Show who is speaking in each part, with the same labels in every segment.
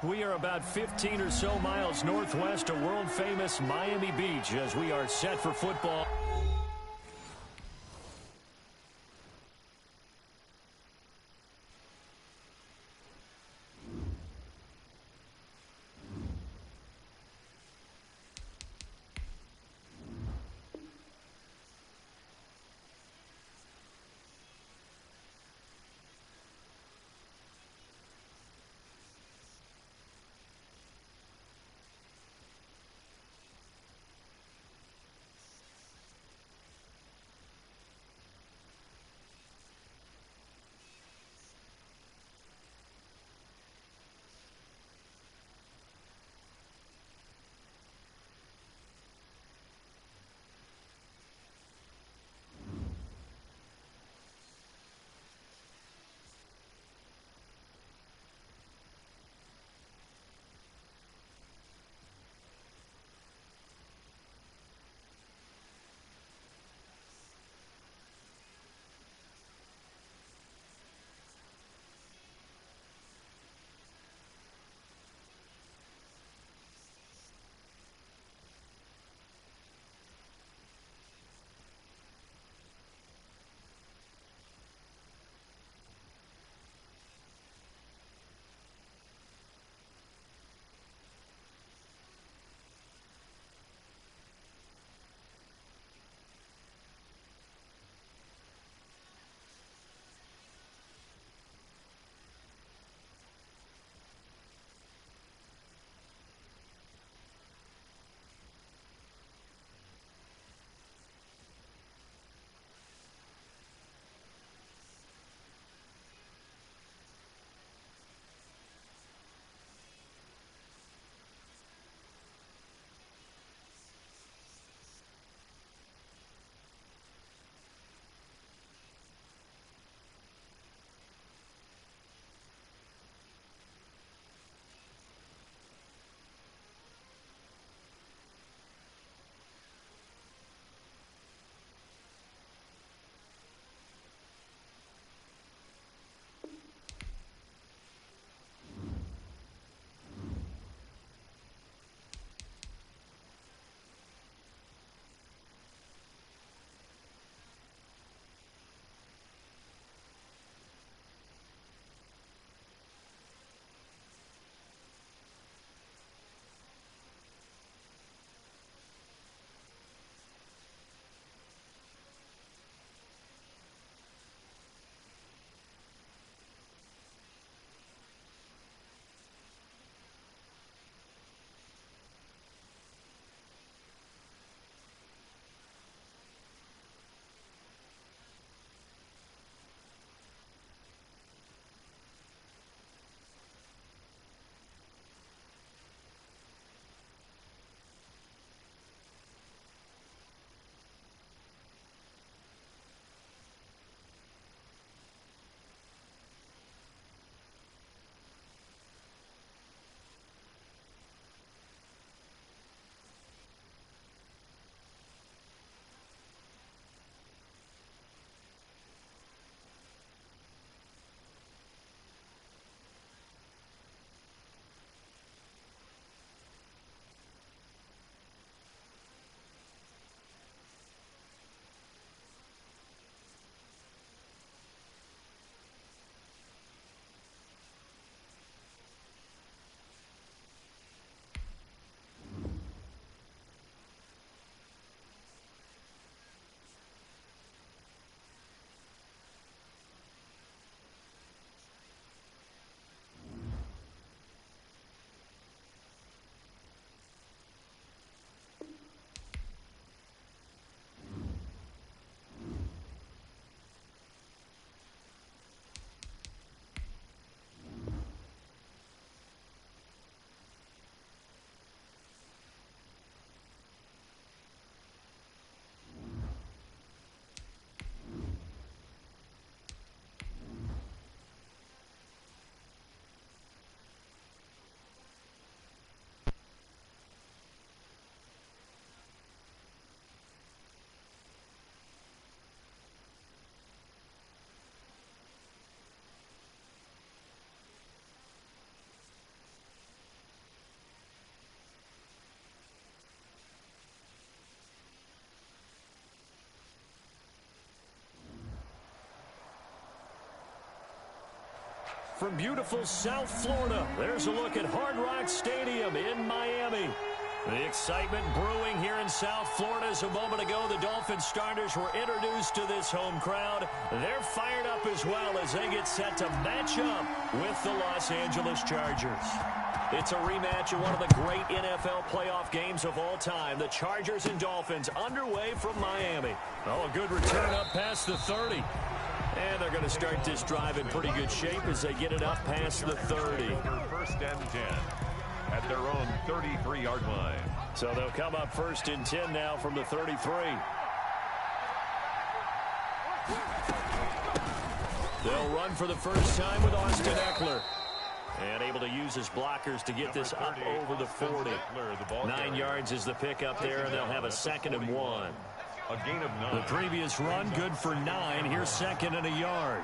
Speaker 1: We are about 15 or so miles northwest of world-famous Miami Beach as we are set for football. from beautiful South Florida. There's a look at Hard Rock Stadium in Miami. The excitement brewing here in South Florida as a moment ago the Dolphins starters were introduced to this home crowd. They're fired up as well as they get set to match up with the Los Angeles Chargers. It's a rematch of one of the great NFL playoff games of all time. The Chargers and Dolphins underway from Miami. Oh, a good return up past the 30. And they're going to start this drive in pretty good shape as they get it up past the 30.
Speaker 2: First and 10 at their own 33-yard line.
Speaker 1: So they'll come up first and 10 now from the 33. They'll run for the first time with Austin Eckler. And able to use his blockers to get this up over the 40. 9 yards is the pickup there, and they'll have a 2nd and 1.
Speaker 2: A gain of 9.
Speaker 1: The previous run good for 9. Here's 2nd and a yard.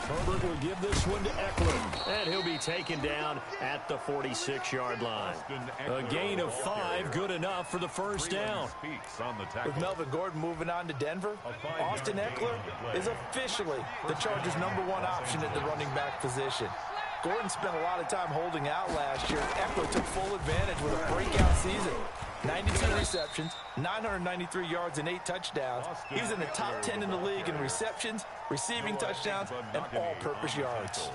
Speaker 1: Herbert will give this one to Eckler, and he'll be taken down at the 46-yard line. A gain of 5, good enough for the first down.
Speaker 3: With Melvin Gordon moving on to Denver, Austin Eckler is officially the Chargers' #1 option at the running back position. Gordon spent a lot of time holding out last year. Eckler took full advantage with a breakout season. 92 receptions, 993 yards, and 8 touchdowns. He's in the top 10 in the league in receptions, receiving touchdowns, and all-purpose yards.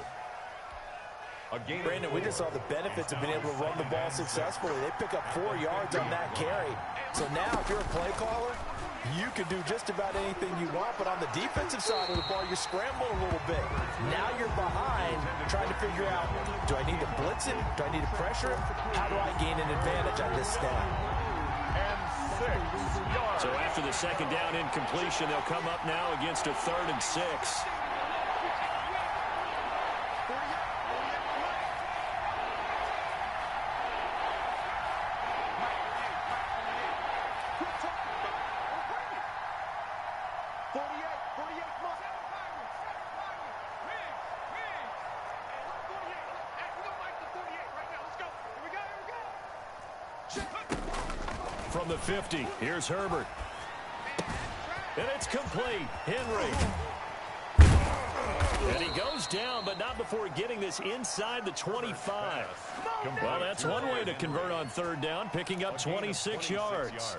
Speaker 3: Brandon, we just saw the benefits of being able to run the ball successfully. They pick up 4 yards on that carry. So now, if you're a play caller, you can do just about anything you want, but on the defensive side of the ball, you're scrambling a little bit. Now you're behind, trying to figure out, do I need to blitz it? Do I need to pressure it? How do I gain an advantage on this snap?
Speaker 1: So after the 2nd down incompletion, they'll come up now against a 3rd and 6. From the 50, here's Herbert. And it's complete. Henry. And he goes down, but not before getting this inside the 25. Well, that's one way to convert on 3rd down, picking up 26 yards.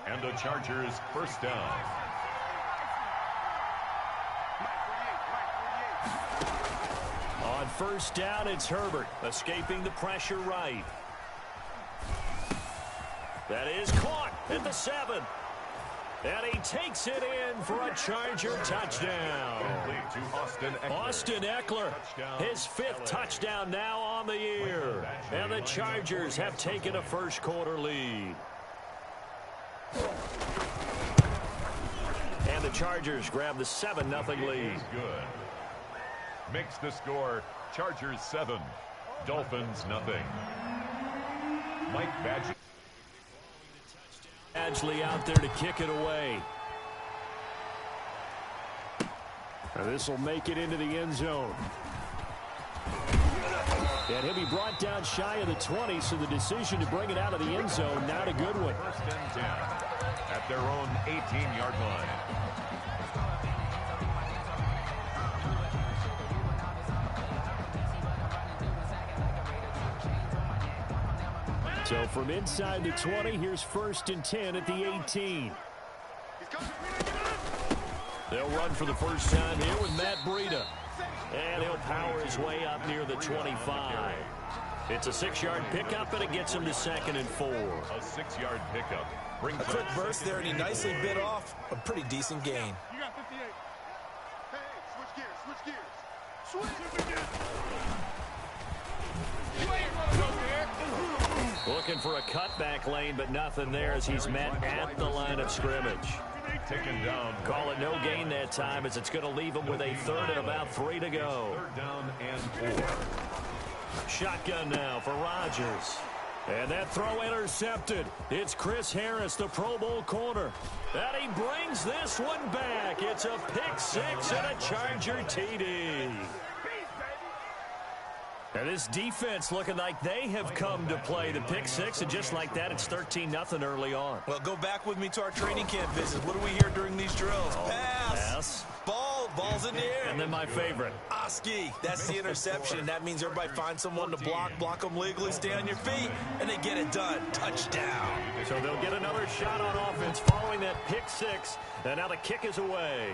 Speaker 2: And the Chargers first down.
Speaker 1: On 1st down, it's Herbert, escaping the pressure right. That is caught at the 7. And he takes it in for a Charger touchdown. Austin Eckler, his 5th touchdown now on the year. And the Chargers have taken a first-quarter lead. And the Chargers grab the 7-0 lead.
Speaker 2: Good. Makes the score Chargers 7, Dolphins 0. Mike Badger.
Speaker 1: Badgley out there to kick it away. This will make it into the end zone. And he'll be brought down shy of the 20, so the decision to bring it out of the end zone, not a good one.
Speaker 2: 1st and 10 at their own 18-yard line.
Speaker 1: So from inside the 20, here's 1st and 10 at the 18. They'll run for the first time here with Matt Breida. And he'll power his way up near the 25. It's a 6-yard pickup, and it gets him to 2nd and 4.
Speaker 2: A 6-yard pickup.
Speaker 3: A quick burst there, and he nicely bit off a pretty decent gain.
Speaker 4: You got 58. Hey, switch gears. Switch gears.
Speaker 1: Looking for a cutback lane, but nothing there as he's met at the line of scrimmage.
Speaker 2: Taken down.
Speaker 1: Call it no gain that time as it's going to leave him with a 3rd and about 3 to go.
Speaker 2: 3rd down and 4.
Speaker 1: Shotgun now for Rodgers. And that throw intercepted. It's Chris Harris, the Pro Bowl corner. And he brings this one back. It's a pick 6 and a Charger TD. And this defense looking like they have come to play. The pick 6, and just like that, it's 13-0 early on.
Speaker 3: Well, go back with me to our training camp visit. What do we hear during these drills? Pass.
Speaker 1: Pass.
Speaker 3: Ball ball's in the air.
Speaker 1: And then my favorite.
Speaker 3: Oski, that's the interception. That means everybody finds someone to block them legally, stay on your feet, and they get it done. Touchdown.
Speaker 1: So they'll get another shot on offense following that pick six. And now the kick is away.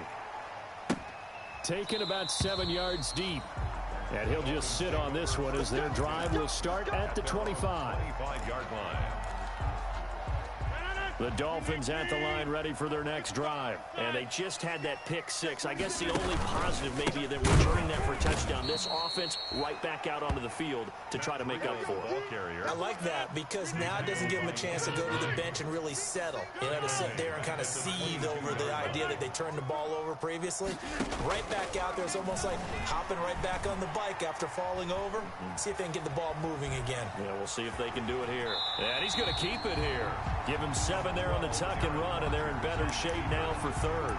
Speaker 1: Taken about 7 yards deep. And he'll just sit on this one as their drive will start at the 25.
Speaker 2: 25-yard line.
Speaker 1: The Dolphins at the line ready for their next drive. And they just had that pick six. I guess the only positive maybe that returning that for a touchdown. This offense right back out onto the field to try to make up for it.
Speaker 3: I like that because now it doesn't give them a chance to go to the bench and really settle. You know, to sit there and kind of seethe over the idea that they turned the ball over previously. Right back out there. It's almost like hopping right back on the bike after falling over. See if they can get the ball moving again.
Speaker 1: Yeah, we'll see if they can do it here. And he's going to keep it here. Give him 7 there on the tuck and run, and they're in better shape now for third.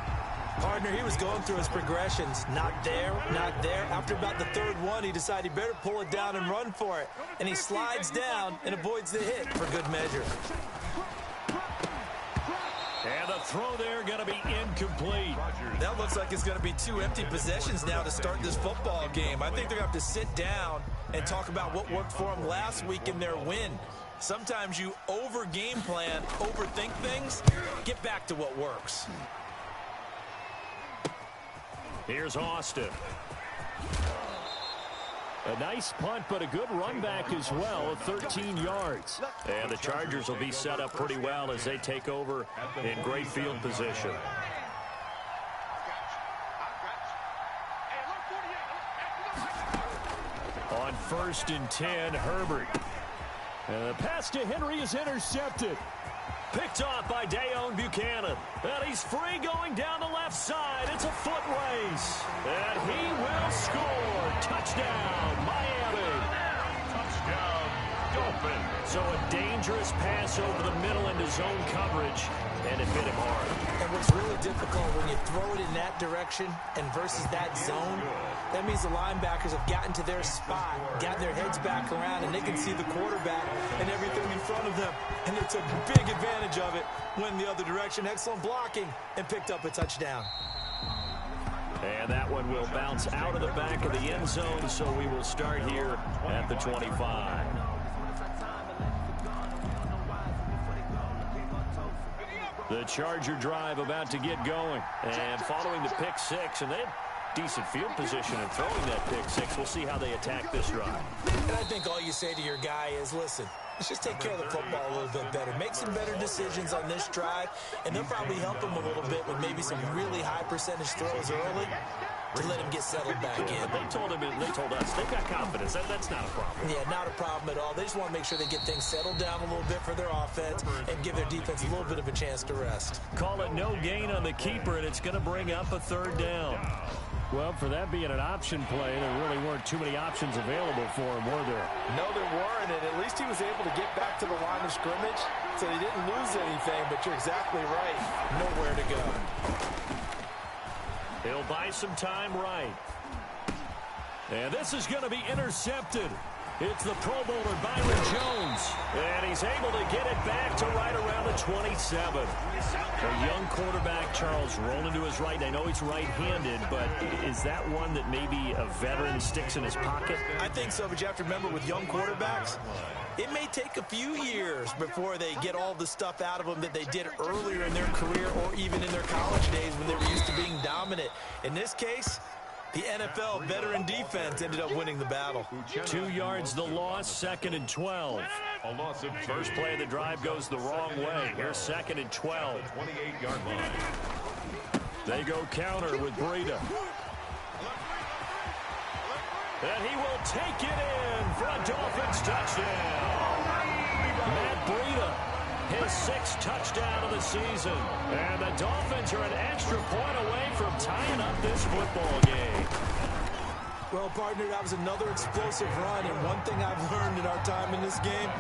Speaker 3: Partner, he was going through his progressions. Not there, not there. After about the third one, he decided he better pull it down and run for it. And he slides down and avoids the hit for good measure.
Speaker 1: And the throw there going to be incomplete.
Speaker 3: That looks like it's going to be 2 empty possessions now to start this football game. I think they're going to have to sit down and talk about what worked for them last week in their win. Sometimes you over-game plan, overthink things. Get back to what works.
Speaker 1: Here's Austin. A nice punt, but a good run back as well, 13 yards. And the Chargers will be set up pretty well as they take over in great field position. On 1st and 10, Herbert. And the pass to Henry is intercepted. Picked off by Dayon Buchanan. And he's free going down the left side. It's a foot race. And he will score. Touchdown, Miami.
Speaker 2: Touchdown, Dolphins.
Speaker 1: So a dangerous pass over the middle into zone coverage. And it hit him hard.
Speaker 3: And what's really difficult when you throw it in that direction and versus that zone, that means the linebackers have gotten to their spot, gotten their heads back around, and they can see the quarterback and everything in front of them. And they took big advantage of it, went the other direction, excellent blocking, and picked up a touchdown.
Speaker 1: And that one will bounce out of the back of the end zone, so we will start here at the 25. The Charger drive about to get going. And following the pick six, and they had decent field position in throwing that pick six. We'll see how they attack this drive.
Speaker 3: And I think all you say to your guy is, listen, let's just take care of the football a little bit better. Make some better decisions on this drive, and they'll probably help him a little bit with maybe some really high percentage throws early to let him get settled back in.
Speaker 1: They told us they've got confidence. That's not a problem.
Speaker 3: Yeah, not a problem at all. They just want to make sure they get things settled down a little bit for their offense and give their defense a little bit of a chance to rest.
Speaker 1: Call it no gain on the keeper, and it's going to bring up a 3rd down. Well, for that being an option play, there really weren't too many options available for him, were there?
Speaker 3: No, there weren't, and at least he was able to get back to the line of scrimmage, so he didn't lose anything, but you're exactly right. Nowhere to go.
Speaker 1: He'll buy some time right. And this is going to be intercepted. It's the Pro Bowler Byron Jones. And he's able to get it back to right around the 27. A young quarterback, Charles, rolling to his right. I know he's right-handed, but is that one that maybe a veteran sticks in his pocket?
Speaker 3: I think so, but you have to remember with young quarterbacks, it may take a few years before they get all the stuff out of them that they did earlier in their career or even in their college days when they were used to being dominant. In this case, the NFL veteran defense ended up winning the battle.
Speaker 1: 2 yards the loss, 2nd and 12. First play of the drive goes the wrong way. Here's 2nd and 12.
Speaker 2: 28-yard line.
Speaker 1: They go counter with Breida. And he will take it in for a Dolphins touchdown. Matt Breida, his 6th touchdown of the season. And the Dolphins are an extra point away from tying up this football game.
Speaker 3: Well, partner, that was another explosive run, and one thing I've learned in our time in this game,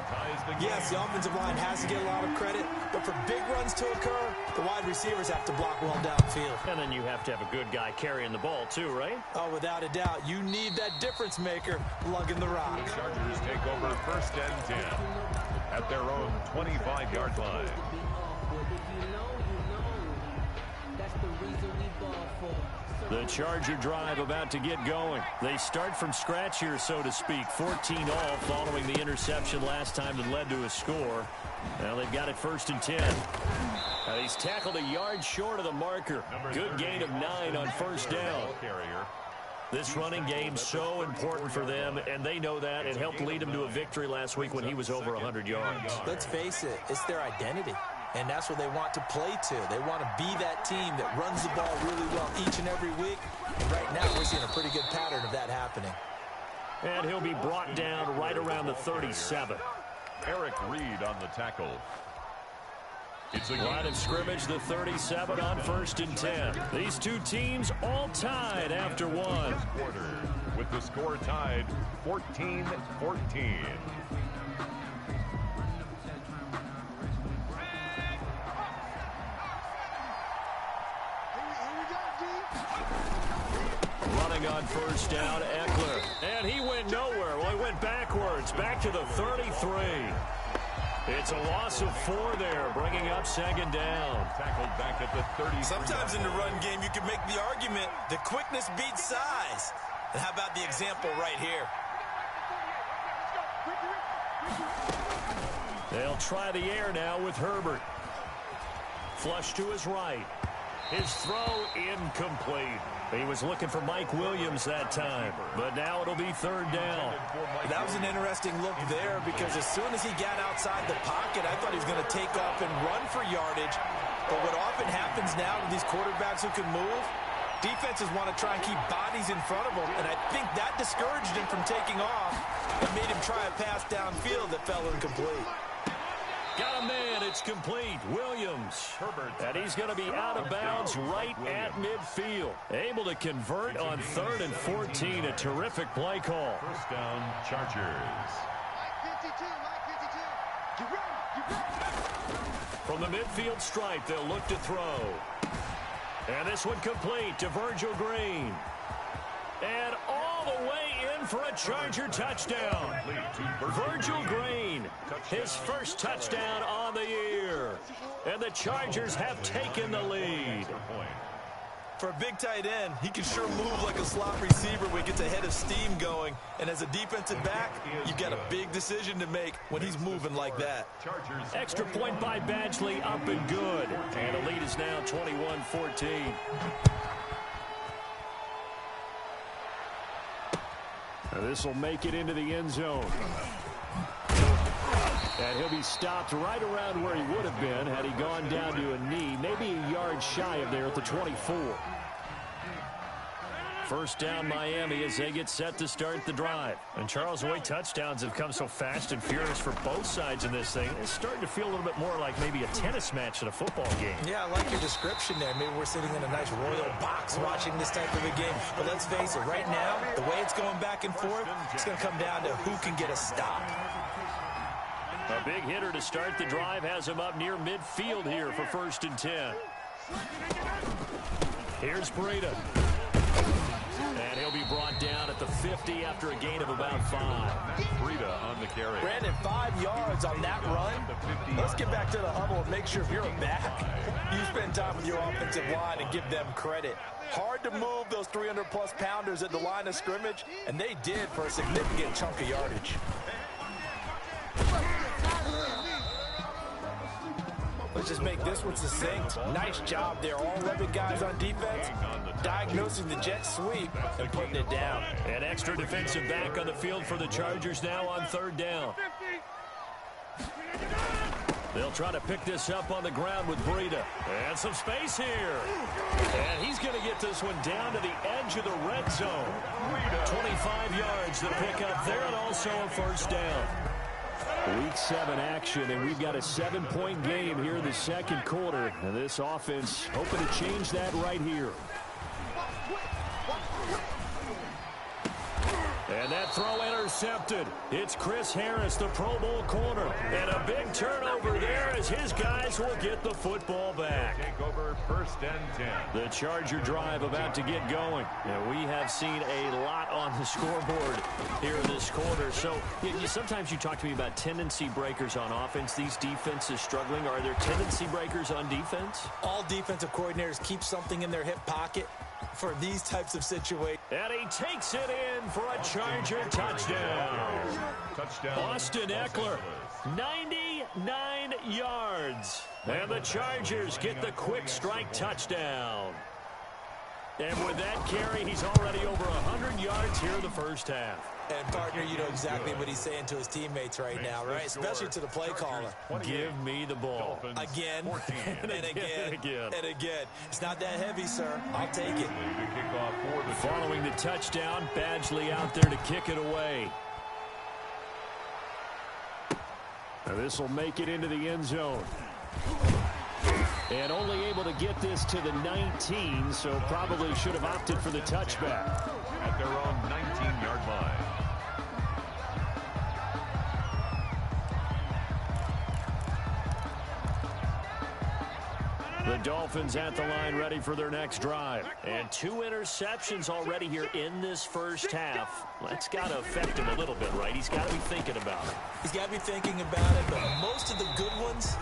Speaker 3: yes, the offensive line has to get a lot of credit, but for big runs to occur, the wide receivers have to block well downfield.
Speaker 1: And then you have to have a good guy carrying the ball too, right?
Speaker 3: Oh, without a doubt. You need that difference maker lugging the rock.
Speaker 2: Chargers take over 1st and 10 at their own 25-yard line.
Speaker 1: The Charger drive about to get going. They start from scratch here, so to speak. 14 all following the interception last time that led to a score. Now they've got it 1st and 10. He's tackled a yard short of the marker. Good gain of 9 on 1st down. This running game so important for them, and they know that. It helped lead them to a victory last week when he was over 100 yards.
Speaker 3: Let's face it, it's their identity. And that's what they want to play to. They want to be that team that runs the ball really well each and every week. And right now, we're seeing a pretty good pattern of that happening.
Speaker 1: And he'll be brought down right around the 37.
Speaker 2: Eric Reed on the tackle. It's a
Speaker 1: line of scrimmage, the 37 on 1st and 10. These two teams all tied after one.
Speaker 2: Quarter with the score tied 14-14.
Speaker 1: Running on 1st down, Eckler. And he went nowhere. Well, he went backwards, back to the 33. It's a loss of 4 there, bringing up 2nd down.
Speaker 2: Tackled back at the 30.
Speaker 3: Sometimes in the run game, you can make the argument that quickness beats size. And how about the example right here?
Speaker 1: They'll try the air now with Herbert. Flush to his right. His throw incomplete. He was looking for Mike Williams that time, but now it'll be 3rd down.
Speaker 3: That was an interesting look there because as soon as he got outside the pocket, I thought he was going to take off and run for yardage. But what often happens now with these quarterbacks who can move, defenses want to try and keep bodies in front of them, and I think that discouraged him from taking off and made him try a pass downfield that fell incomplete.
Speaker 1: Got a man, it's complete. Williams. And he's going to be out of bounds right at midfield. Able to convert on 3rd and 14. A terrific play call.
Speaker 2: 1st down, Chargers.
Speaker 1: From the midfield stripe, they'll look to throw. And this one complete to Virgil Green. And all the way in for a Charger touchdown. Virgil Green, his first touchdown on the year. And the Chargers have taken the lead.
Speaker 3: For a big tight end, he can sure move like a slot receiver when he gets a head of steam going. And as a defensive back, you've got a big decision to make when he's moving like that.
Speaker 1: Extra point by Badgley, up and good. And the lead is now 21-14. This will make it into the end zone. And he'll be stopped right around where he would have been had he gone down to a knee, maybe a yard shy of there at the 24. 1st down Miami as they get set to start the drive. And Charles, the way touchdowns have come so fast and furious for both sides in this thing, it's starting to feel a little bit more like maybe a tennis match in a football game.
Speaker 3: Yeah, I like your description there. Maybe we're sitting in a nice royal box watching this type of a game. But let's face it, right now, the way it's going back and forth, it's going to come down to who can get a stop.
Speaker 1: A big hitter to start the drive has him up near midfield here for 1st and 10. Here's Breida. And he'll be brought down at the 50 after a gain of about 5.
Speaker 2: Breida on the carry.
Speaker 3: Brandon, 5 yards on that run. Let's get back to the huddle and make sure if you're a back, you spend time with your offensive line and give them credit. Hard to move those 300-plus pounders at the line of scrimmage, and they did for a significant chunk of yardage. Let's just make this one succinct. Nice job there. All 11 guys on defense diagnosing the jet sweep and putting it down.
Speaker 1: An extra defensive back on the field for the Chargers now on 3rd down. They'll try to pick this up on the ground with Breida. And some space here. And he's going to get this one down to the edge of the red zone. 25 yards to pick up there, and also a 1st down. Week 7 action, and we've got a 7-point game here in the 2nd quarter. And this offense hoping to change that right here. And that throw intercepted. It's Chris Harris, the Pro Bowl corner. And a big turnover there as his guys will get the football back.
Speaker 2: score, 1st and 10.
Speaker 1: The Charger drive about to get going. And we have seen a lot on the scoreboard here in this quarter. So sometimes you talk to me about tendency breakers on offense. These defenses struggling. Are there tendency breakers on defense?
Speaker 3: All defensive coordinators keep something in their hip pocket for these types of situations.
Speaker 1: And he takes it in for a Charger touchdown. Austin Eckler, 99 yards. And the Chargers get the quick strike touchdown. And with that carry, he's already over 100 yards here in the first half.
Speaker 3: And, partner, you know exactly what he's saying to his teammates right now, right? Especially to the play caller.
Speaker 1: Give me the ball.
Speaker 3: Again, and again, and again. It's not that heavy, sir. I'll take it.
Speaker 1: Following the touchdown, Badgley out there to kick it away. Now this will make it into the end zone. And only able to get this to the 19, so probably should have opted for the touchback.
Speaker 2: At their own 19-yard line.
Speaker 1: The Dolphins at the line ready for their next drive. And 2 interceptions already here in this first half. That's got to affect him a little bit, right? He's got to be thinking about it.
Speaker 3: He's got to be thinking about it, but most of the good ones,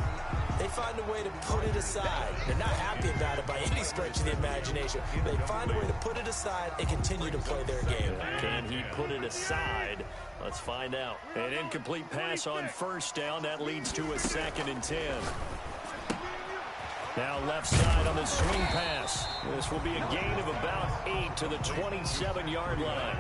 Speaker 3: they find a way to put it aside. They're not happy about it by any stretch of the imagination. They find a way to put it aside and continue to play their game.
Speaker 1: Can he put it aside? Let's find out. An incomplete pass on first down. That leads to a 2nd and 10. Now left side on the swing pass. This will be a gain of about 8 to the 27-yard line.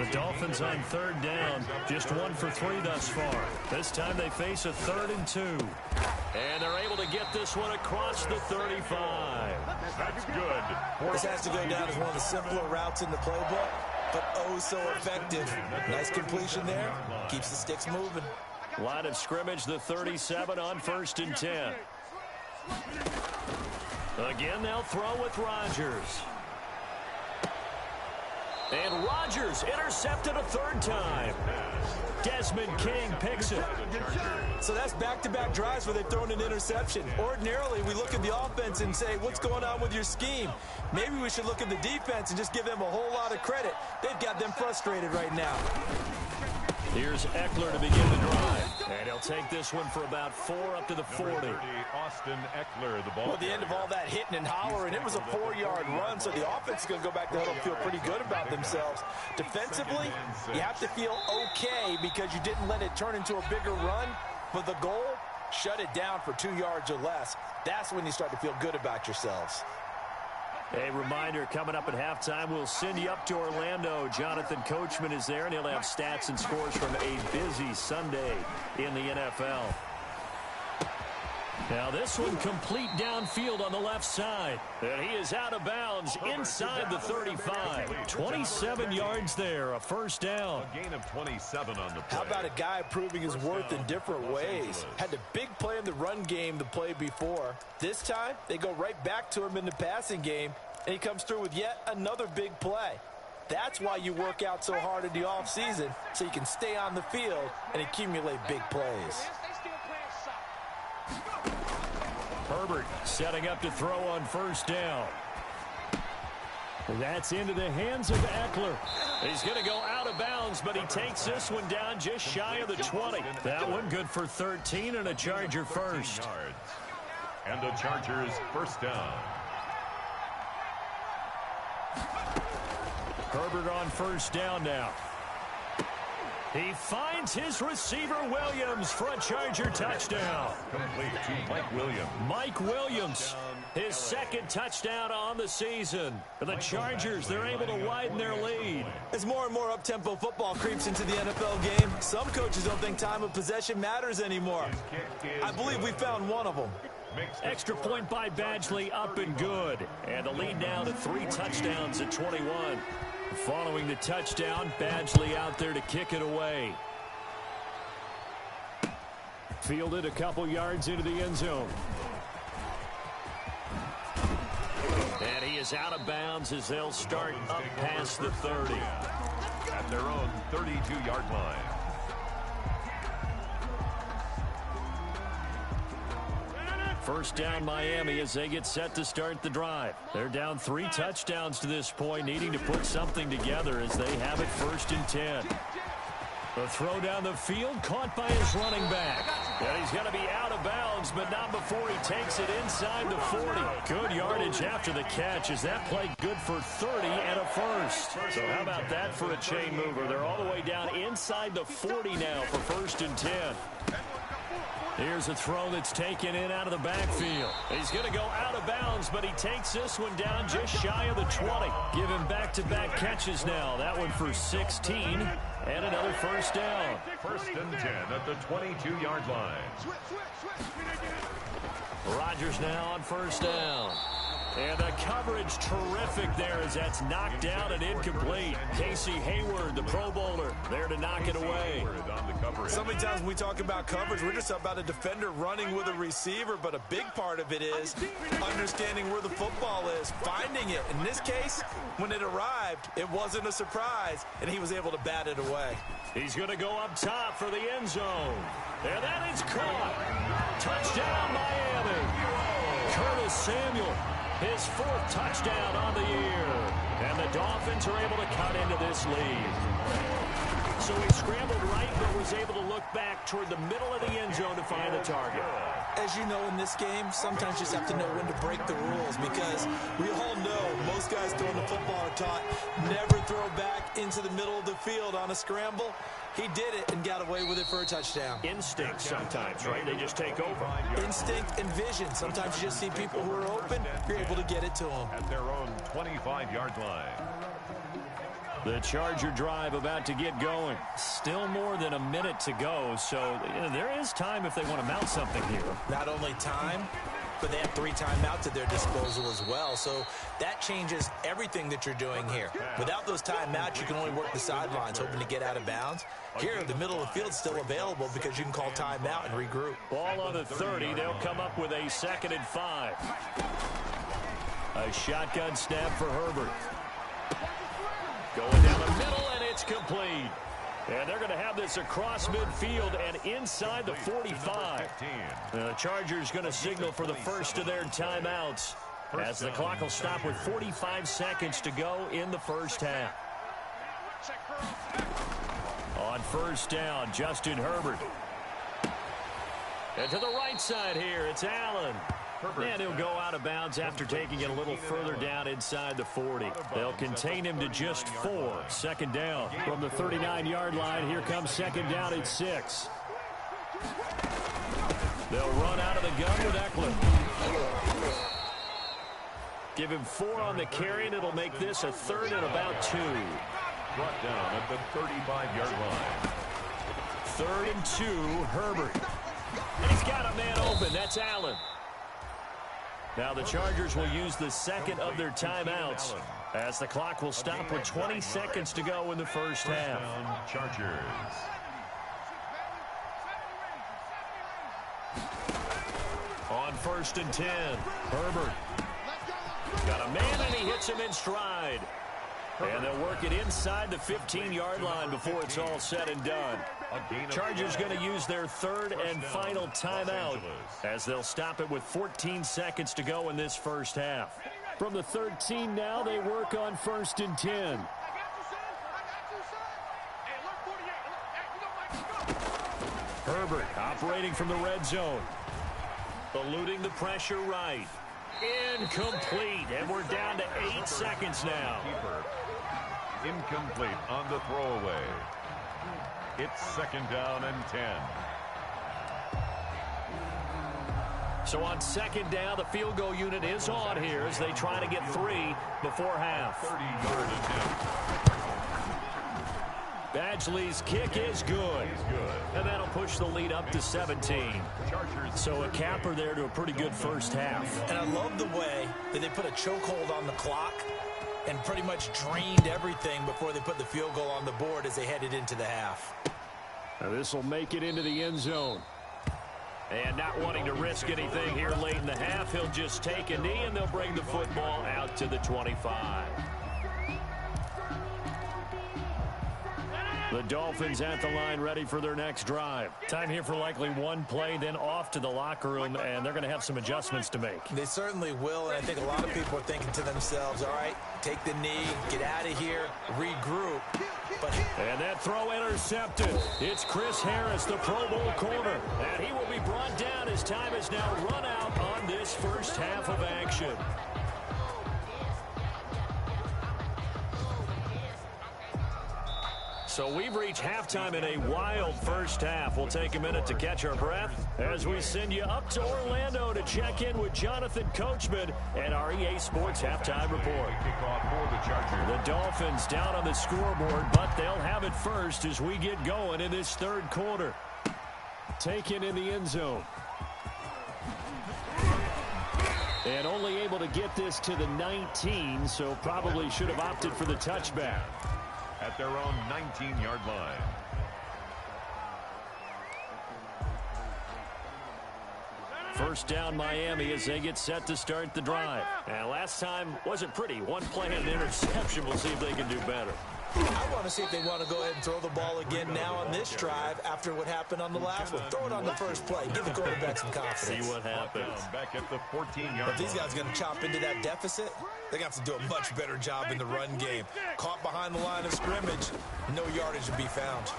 Speaker 1: The Dolphins on 3rd down, just 1 for 3 thus far. This time they face a 3rd and 2. And they're able to get this one across the 35.
Speaker 2: That's good.
Speaker 3: This has to go down as one of the simpler routes in the playbook, but oh so effective. Nice completion there. Keeps the sticks moving.
Speaker 1: Line of scrimmage, the 37 on 1st and 10. Again, they'll throw with Rodgers. And Rodgers intercepted a 3rd time. Desmond King picks it.
Speaker 3: So that's back-to-back drives where they've thrown an interception. Ordinarily, we look at the offense and say, what's going on with your scheme? Maybe we should look at the defense and just give them a whole lot of credit. They've got them frustrated right now.
Speaker 1: Here's Eckler to begin the drive. And he'll take this one for about 4 up to the 40.
Speaker 2: 30, Austin Eckler, the ball.
Speaker 3: Well, at the end of all that hitting and hollering, it was a 4-yard run, so the offense is going to go back to huddle and feel pretty good about themselves. Defensively, you have to feel okay because you didn't let it turn into a bigger run. But the goal, shut it down for 2 yards or less. That's when you start to feel good about yourselves.
Speaker 1: A reminder, coming up at halftime, we'll send you up to Orlando. Jonathan Coachman is there, and he'll have stats and scores from a busy Sunday in the NFL. Now this one complete downfield on the left side. And he is out of bounds inside the 35. 27 yards there, a 1st down.
Speaker 2: A gain of 27 on the play.
Speaker 3: How about a guy proving his worth in different ways? Had the big play in the run game the play before. This time, they go right back to him in the passing game, and he comes through with yet another big play. That's why you work out so hard in the offseason, so you can stay on the field and accumulate big plays.
Speaker 1: Herbert setting up to throw on 1st down. That's into the hands of Eckler. He's going to go out of bounds, but he takes this one down just shy of the 20. That one good for 13 and a Charger first.
Speaker 2: And the Chargers 1st down.
Speaker 1: Herbert on 1st down now. He finds his receiver Williams for a Charger touchdown.
Speaker 2: Complete to Mike Williams.
Speaker 1: Mike Williams, his 2nd touchdown on the season. For the Chargers, they're able to widen their lead.
Speaker 3: As more and more up-tempo football creeps into the NFL game, some coaches don't think time of possession matters anymore. I believe we found one of them.
Speaker 1: Extra point by Badgley, up and good. And the lead now to 3 touchdowns at 21. Following the touchdown, Badgley out there to kick it away. Fielded a couple yards into the end zone. And he is out of bounds as they'll start up past the 30.
Speaker 2: At their own 32-yard line.
Speaker 1: First down Miami as they get set to start the drive. They're down 3 touchdowns to this point, needing to put something together as they have it 1st and 10. The throw down the field caught by his running back. And he's going to be out of bounds, but not before he takes it inside the 40. Good yardage after the catch as that play good for 30 and a first. So how about that for a chain mover? They're all the way down inside the 40 now for 1st and 10. Here's a throw that's taken in out of the backfield. He's going to go out of bounds, but he takes this one down just shy of the 20. Give him back-to-back catches now. That one for 16 and another first down.
Speaker 2: 1st and 10 at the 22-yard line.
Speaker 1: Rodgers now on 1st down. And the coverage terrific there as that's knocked down and incomplete. Casey Hayward, the Pro Bowler, there to knock it away.
Speaker 3: So many times when we talk about coverage, we're just about a defender running with a receiver, but a big part of it is understanding where the football is, finding it. In this case, when it arrived, it wasn't a surprise, and he was able to bat it away.
Speaker 1: He's going to go up top for the end zone. And that is caught. Touchdown, Miami. Curtis Samuel. His 4th touchdown on the year. And the Dolphins are able to cut into this lead. So he scrambled right, but was able to look back toward the middle of the end zone to find the target.
Speaker 3: As you know, in this game, sometimes you just have to know when to break the rules, because we all know most guys throwing the football are taught never throw back into the middle of the field on a scramble. He did it and got away with it for a touchdown.
Speaker 1: Instinct sometimes, right? They just take over.
Speaker 3: Instinct and vision. Sometimes you just see people who are open, you're able to get it to them.
Speaker 2: At their own 25-yard line.
Speaker 1: The Charger drive about to get going. Still more than a minute to go, so there is time if they want to mount something here.
Speaker 3: Not only time, but they have 3 timeouts at their disposal as well, so that changes everything that you're doing here. Without those timeouts, you can only work the sidelines, hoping to get out of bounds. Here, the middle of the field's still available because you can call timeout and regroup.
Speaker 1: Ball on the 30. They'll come up with a 2nd and 5. A shotgun snap for Herbert. Going down the middle, and it's complete. And they're going to have this across midfield and inside the 45. The Chargers going to signal for the first of their timeouts as the clock will stop with 45 seconds to go in the first half. On 1st down, Justin Herbert. And to the right side here, it's Allen. And he'll go out of bounds after taking it a little further down inside the 40. They'll contain him to just 4. 2nd down from the 39-yard line. Here comes 2nd down at 6. They'll run out of the gun with Eckler. Give him 4 on the carry, and it'll make this a 3rd and about 2.
Speaker 2: Brought down at the 35-yard line.
Speaker 1: 3rd and 2, Herbert. And he's got a man open. That's Allen. Now the Chargers will use the 2nd of their timeouts as the clock will stop with 20 seconds to go in the first half.
Speaker 2: Chargers.
Speaker 1: On 1st and 10, Herbert. Got a man, and he hits him in stride. And they'll work it inside the 15-yard line before it's all said and done. Chargers going to use their 3rd and final timeout as they'll stop it with 14 seconds to go in this first half. From the 13 now, they work on 1st and 10. Herbert operating from the red zone. Eluding the pressure right. Incomplete, and we're down to 8 seconds now.
Speaker 2: Incomplete on the throwaway. It's 2nd down and 10.
Speaker 1: So on 2nd down, the field goal unit is on here as they try to get 3 before half.
Speaker 2: 30-yard attempt.
Speaker 1: Badgley's kick is good. And that'll push the lead up to 17. So a capper there to a pretty good first half.
Speaker 3: And I love the way that they put a chokehold on the clock and pretty much drained everything before they put the field goal on the board as they headed into the half.
Speaker 1: Now this will make it into the end zone. And not wanting to risk anything here late in the half, he'll just take a knee and they'll bring the football out to the 25. The Dolphins at the line ready for their next drive. Time here for likely one play, then off to the locker room, and they're going to have some adjustments to make.
Speaker 3: They certainly will, and I think a lot of people are thinking to themselves, all right, take the knee, get out of here, regroup.
Speaker 1: And that throw intercepted. It's Chris Harris, the Pro Bowl corner. And he will be brought down as time has now run out on this first half of action. So we've reached halftime in a wild first half. We'll take a minute to catch our breath as we send you up to Orlando to check in with Jonathan Coachman and our EA Sports halftime report. The Dolphins down on the scoreboard, but they'll have it first as we get going in this third quarter. Taken in the end zone. And only able to get this to the 19, so probably should have opted for the touchback.
Speaker 2: At their own 19-yard line.
Speaker 1: First down Miami as they get set to start the drive. And last time wasn't pretty. One play and an interception. We'll see if they can do better.
Speaker 3: I want to see if they want to go ahead and throw the ball again now on this drive after what happened on the last one. Throw it on the first play. Give the quarterback some confidence.
Speaker 1: See what happens.
Speaker 2: Back at the 14-yard
Speaker 3: If these guys are going to chop into that deficit, they're going to have to do a much better job in the run game. Caught behind the line of scrimmage, no yardage to be found.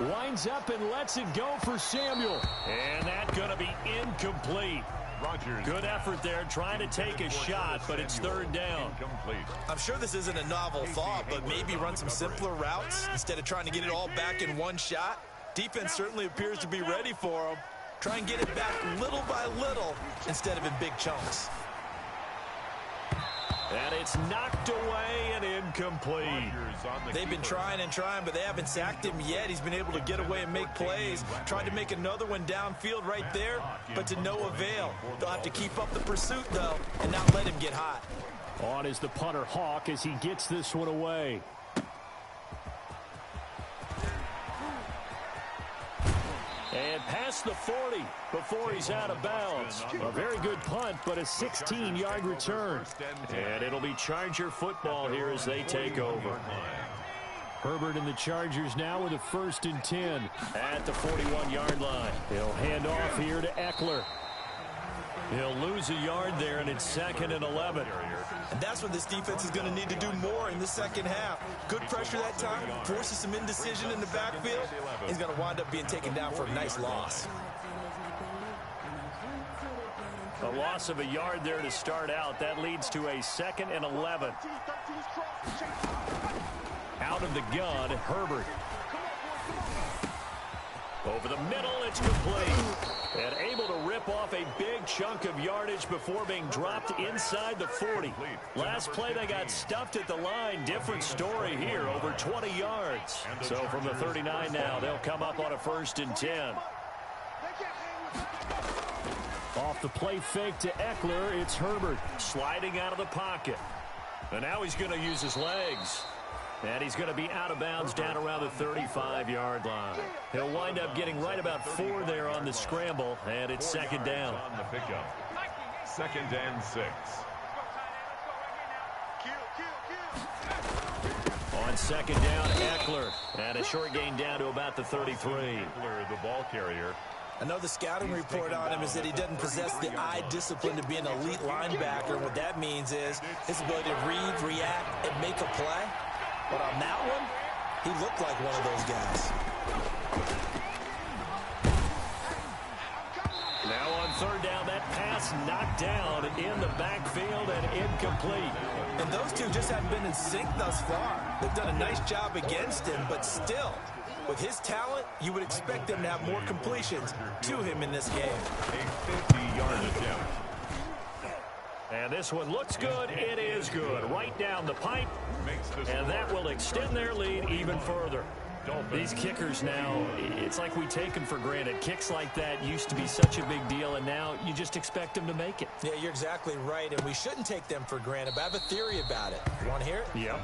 Speaker 1: Winds up and lets it go for Samuel. And that's going to be incomplete.
Speaker 2: Rodgers.
Speaker 1: Good effort there, trying to take a shot, but it's third down.
Speaker 2: Incomplete.
Speaker 3: I'm sure this isn't a novel thought, but maybe run some simpler routes instead of trying to get it all back in one shot. Defense certainly appears to be ready for them. Try and get it back little by little instead of in big chunks.
Speaker 1: And it's knocked away and incomplete.
Speaker 3: They've been trying and trying, but they haven't sacked him yet. He's been able to get away and make plays. Tried to make another one downfield right there, but to no avail. They'll have to keep up the pursuit, though, and not let him get hot.
Speaker 1: On is the punter Hawk as he gets this one away. And past the 40 before he's out of bounds. A very good punt, but a 16-yard return. And it'll be Charger football here as they take over. Herbert and the Chargers now with a 1st and 10 at the 41-yard line. He'll hand off here to Eckler. He'll lose a yard there, and it's 2nd and 11.
Speaker 3: And that's what this defense is going to need to do more in the second half. Good pressure that time, forces some indecision in the backfield. He's going to wind up being taken down for a nice loss.
Speaker 1: A loss of a yard there to start out. That leads to a 2nd and 11. Out of the gun, Herbert. Over the middle, it's complete. And able to rip off a big chunk of yardage before being dropped inside the 40. Last play, they got stuffed at the line. Different story here, over 20 yards. So from the 39 now, they'll come up on a 1st and 10. Off the play fake to Eckler, it's Herbert sliding out of the pocket. And now he's going to use his legs. And he's going to be out of bounds down around the 35-yard line. He'll wind up getting right about 4 there on the scramble, and it's 2nd down.
Speaker 2: On the pickup. 2nd and 6.
Speaker 1: On 2nd down, Eckler. And a short gain down to about the 33.
Speaker 2: Eckler, the ball carrier.
Speaker 3: I know the scouting report on him is that he doesn't possess the eye discipline to be an elite linebacker. And what that means is his ability to read, react, and make a play. But on that one, he looked like one of those guys.
Speaker 1: Now on 3rd down, that pass knocked down in the backfield and incomplete.
Speaker 3: And those two just haven't been in sync thus far. They've done a nice job against him, but still, with his talent, you would expect them to have more completions to him in this game.
Speaker 2: A 50-yard attempt.
Speaker 1: And this one looks good. It is good. Right down the pipe. And that will extend their lead even further. These kickers now, it's like we take them for granted. Kicks like that used to be such a big deal, and now you just expect them to make it.
Speaker 3: Yeah, you're exactly right, and we shouldn't take them for granted, but I have a theory about it. You want to hear it?
Speaker 1: Yeah.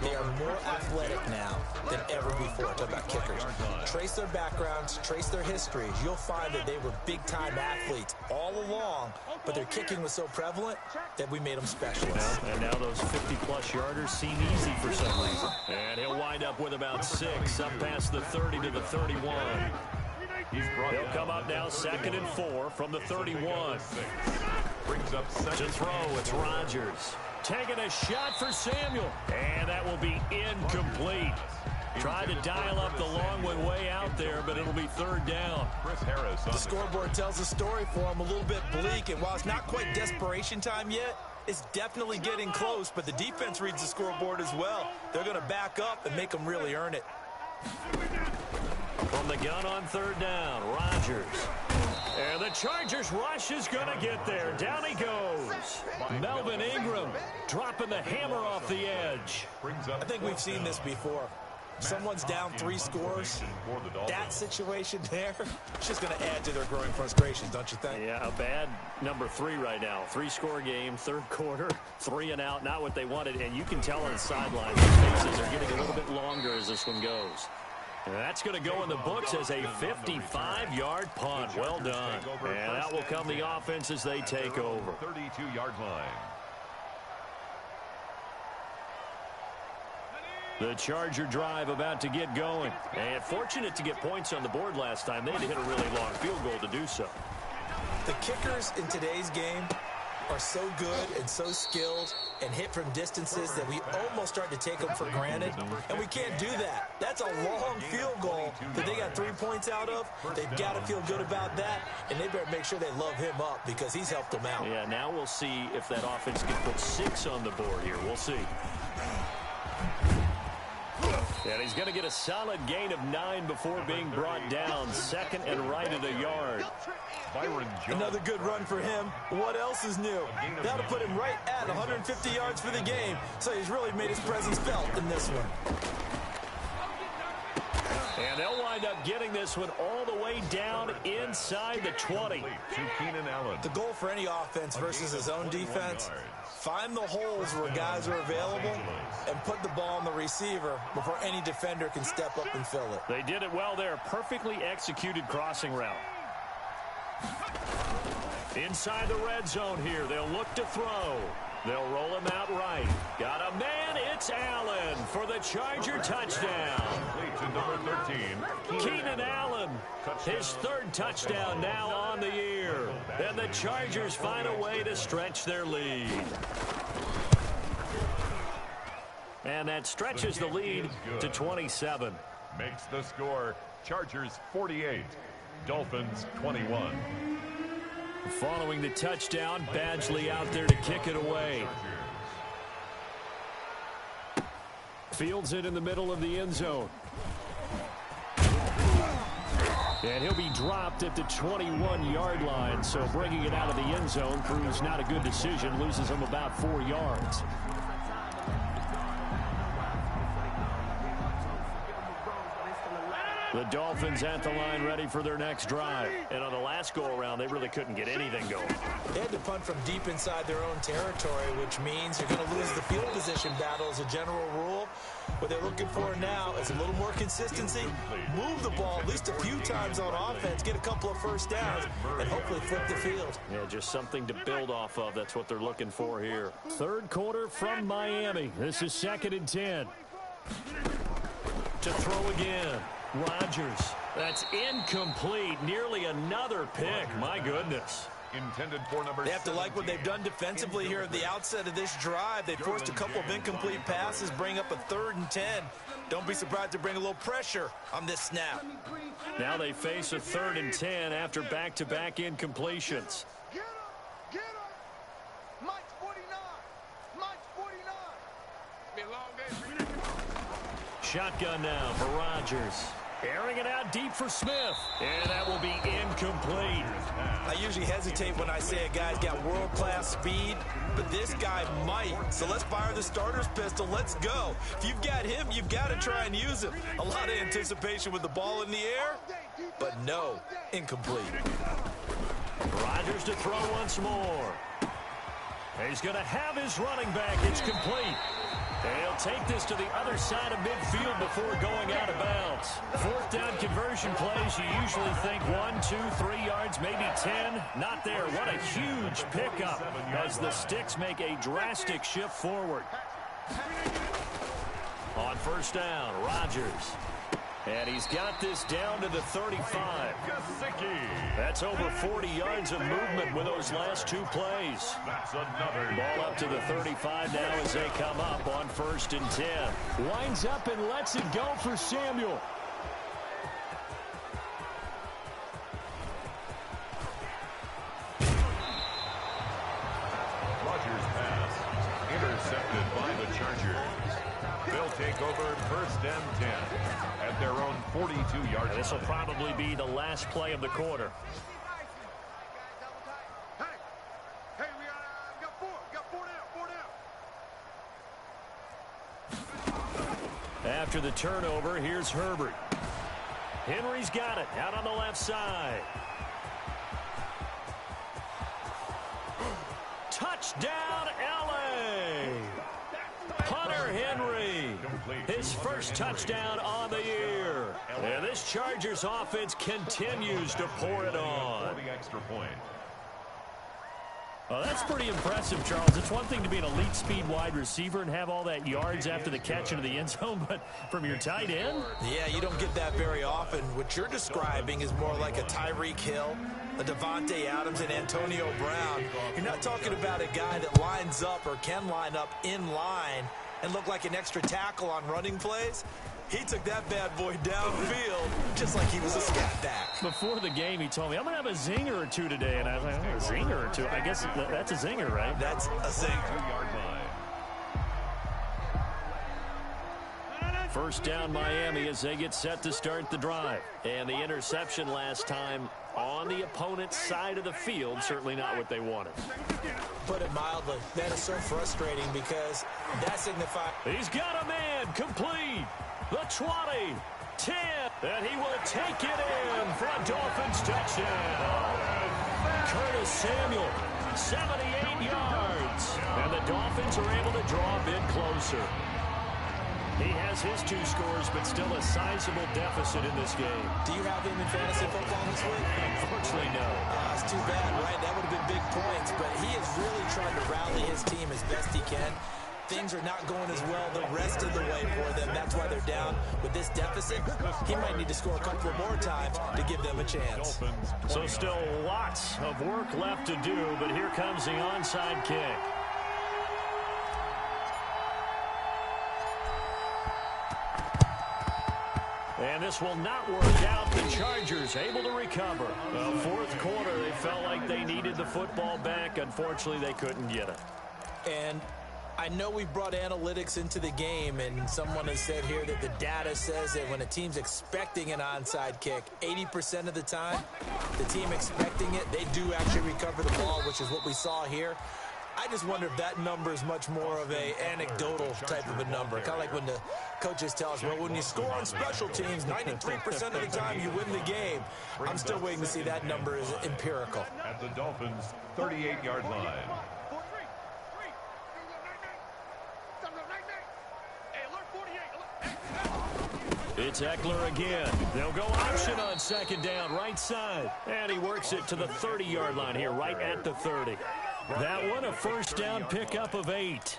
Speaker 3: They are more athletic now than ever before. Talk about kickers. Trace their backgrounds, trace their histories. You'll find that they were big-time athletes all along, but their kicking was so prevalent that we made them specialists.
Speaker 1: And now those 50-plus yarders seem easy for some reason. And he'll wind up with about 6, up past the 30 to the 31. He'll come up now 2nd and 4 from the 31.
Speaker 2: Brings up
Speaker 1: To throw, it's Rodgers. Taking a shot for Samuel. And that will be incomplete. Tried to dial up the long way out there, but it'll be 3rd down.
Speaker 2: Chris Harris.
Speaker 3: The scoreboard tells a story for him, a little bit bleak, and while it's not quite desperation time yet, it's definitely getting close, but the defense reads the scoreboard as well. They're going to back up and make them really earn it.
Speaker 1: From the gun on 3rd down, Rodgers. And the Chargers rush is going to get there. Down he goes. Melvin Ingram dropping the hammer off the edge.
Speaker 3: I think we've seen this before. Someone's down 3 scores. That situation there, it's just going to add to their growing frustrations, don't you think?
Speaker 1: Yeah, a bad number 3 right now. 3-score game, 3rd quarter, 3 and out, not what they wanted. And you can tell on the sidelines, the faces are getting a little bit longer as this one goes. And that's going to go in the books as a 55-yard punt. Well done. And out will come the offense as they take over.
Speaker 2: 32-yard line.
Speaker 1: The Charger drive about to get going. And fortunate to get points on the board last time. They had to hit a really long field goal to do so.
Speaker 3: The kickers in today's game are so good and so skilled and hit from distances that we almost start to take them for granted, and we can't do that. That's a long field goal that they got 3 points out of. They've got to feel good about that, and they better make sure they love him up because he's helped them out.
Speaker 1: Yeah, now we'll see if that offense can put 6 on the board here. We'll see. And he's going to get a solid gain of 9 before being brought down. 2nd and right at a yard.
Speaker 3: Another good run for him. What else is new? That'll put him right at 150 yards for the game. So he's really made his presence felt in this one.
Speaker 1: And they'll wind up getting this one all the way down inside the 20.
Speaker 3: The goal for any offense versus his own defense, find the holes where guys are available and put the ball on the receiver before any defender can step up and fill it.
Speaker 1: They did it well there. Perfectly executed crossing route. Inside the red zone here. They'll look to throw. They'll roll him out right. Got a man. It's Allen for the Charger touchdown. Keenan Allen, his 3rd touchdown now on the year. And the Chargers find a way to stretch their lead. And that stretches the lead to 27.
Speaker 2: Makes the score Chargers 48, Dolphins 21.
Speaker 1: Following the touchdown, Badgley out there to kick it away. Fields it in the middle of the end zone. And he'll be dropped at the 21-yard line, so bringing it out of the end zone proves not a good decision, loses him about 4 yards. The Dolphins at the line ready for their next drive. And on the last go-around, they really couldn't get anything going.
Speaker 3: They had to punt from deep inside their own territory, which means you're going to lose the field position battle as a general rule. What they're looking for now is a little more consistency, move the ball at least a few times on offense, get a couple of first downs, and hopefully flip the field.
Speaker 1: Yeah, just something to build off of. That's what they're looking for here. 3rd quarter from Miami. This is 2nd and 10. To throw again. Rodgers. That's incomplete. Nearly another pick. My goodness.
Speaker 2: Intended for number
Speaker 3: They have to like what they've done defensively here at the outset of this drive. They forced a couple of incomplete passes, bring up a 3rd and 10. Don't be surprised to bring a little pressure on this snap.
Speaker 1: Now they face a 3rd and 10 after back-to-back incompletions.
Speaker 4: Get him! Get him! Mike's 49! Mike's 49! Be a long day for you.
Speaker 1: Shotgun now for Rodgers. Airing it out deep for Smith. And that will be incomplete.
Speaker 3: I usually hesitate when I say a guy's got world-class speed, but this guy might. So let's fire the starter's pistol. Let's go. If you've got him, you've got to try and use him. A lot of anticipation with the ball in the air, but no, incomplete.
Speaker 1: Rodgers to throw once more. He's going to have his running back. It's complete. And he'll take this to the other side of midfield before going out of bounds. Fourth down conversion plays, you usually think 1, 2, 3 yards, maybe 10. Not there. What a huge pickup as the Sticks make a drastic shift forward. On first down, Rodgers. And he's got this down to the 35. That's over 40 yards of movement with those last 2 plays. Ball up to the 35 now as they come up on 1st and 10. Winds up and lets it go for Samuel.
Speaker 2: Rodgers' pass intercepted by the Chargers. They'll take over 1st and 10 at their own 42-yard line.
Speaker 1: This will probably be the last play of the quarter.
Speaker 4: Hey, we got 4. We got 4 down.
Speaker 1: After the turnover, here's Herbert. Henry's got it out on the left side. Touchdown, L.A. Hunter Henry, his first touchdown on the year. And this Chargers offense continues to pour it on.
Speaker 2: For the extra point.
Speaker 1: Well, that's pretty impressive, Charles. It's one thing to be an elite speed wide receiver and have all that yards after the catch into the end zone, but from your tight end?
Speaker 3: Yeah, you don't get that very often. What you're describing is more like a Tyreek Hill, a Devontae Adams, and Antonio Brown. You're not talking about a guy that lines up or can line up in line and look like an extra tackle on running plays. He took that bad boy downfield just like he was a scat back.
Speaker 1: Before the game, he told me, I'm going to have a zinger or 2 today. And I was like, oh, a zinger or 2? I guess that's a zinger, right?
Speaker 3: That's a zinger.
Speaker 2: 2-yard line.
Speaker 1: First down, Miami, as they get set to start the drive. And the interception last time on the opponent's side of the field, certainly not what they wanted.
Speaker 3: Put it mildly, that is so frustrating because that signifies...
Speaker 1: He's got a man, complete. The 20, 10, and he will take it in for a Dolphins touchdown. Curtis Samuel, 78 yards. And the Dolphins are able to draw a bit closer. He has his 2 scores, but still a sizable deficit in this game.
Speaker 3: Do you have him in fantasy football this week?
Speaker 1: Unfortunately, no.
Speaker 3: It's too bad, right? That would have been big points, but he is really trying to rally his team as best he can. Things are not going as well the rest of the way for them. That's why they're down with this deficit. He might need to score a couple more times to give them a chance.
Speaker 1: So still lots of work left to do, but here comes the onside kick. And this will not work out. The Chargers able to recover. Well, 4th quarter, they felt like they needed the football back. Unfortunately, they couldn't get it.
Speaker 3: And I know we've brought analytics into the game, and someone has said here that the data says that when a team's expecting an onside kick, 80% of the time, the team expecting it, they do actually recover the ball, which is what we saw here. I just wonder if that number is much more of a anecdotal type of a number. Kind of like when the coaches tell us, well, when you score on special teams, 93% of the time you win the game. I'm still waiting to see that number is empirical.
Speaker 2: At the Dolphins' 38-yard line.
Speaker 1: It's Eckler again. They'll go option on 2nd down, right side. And he works it to the 30-yard line here, right at the 30. That one, a first down pickup of 8.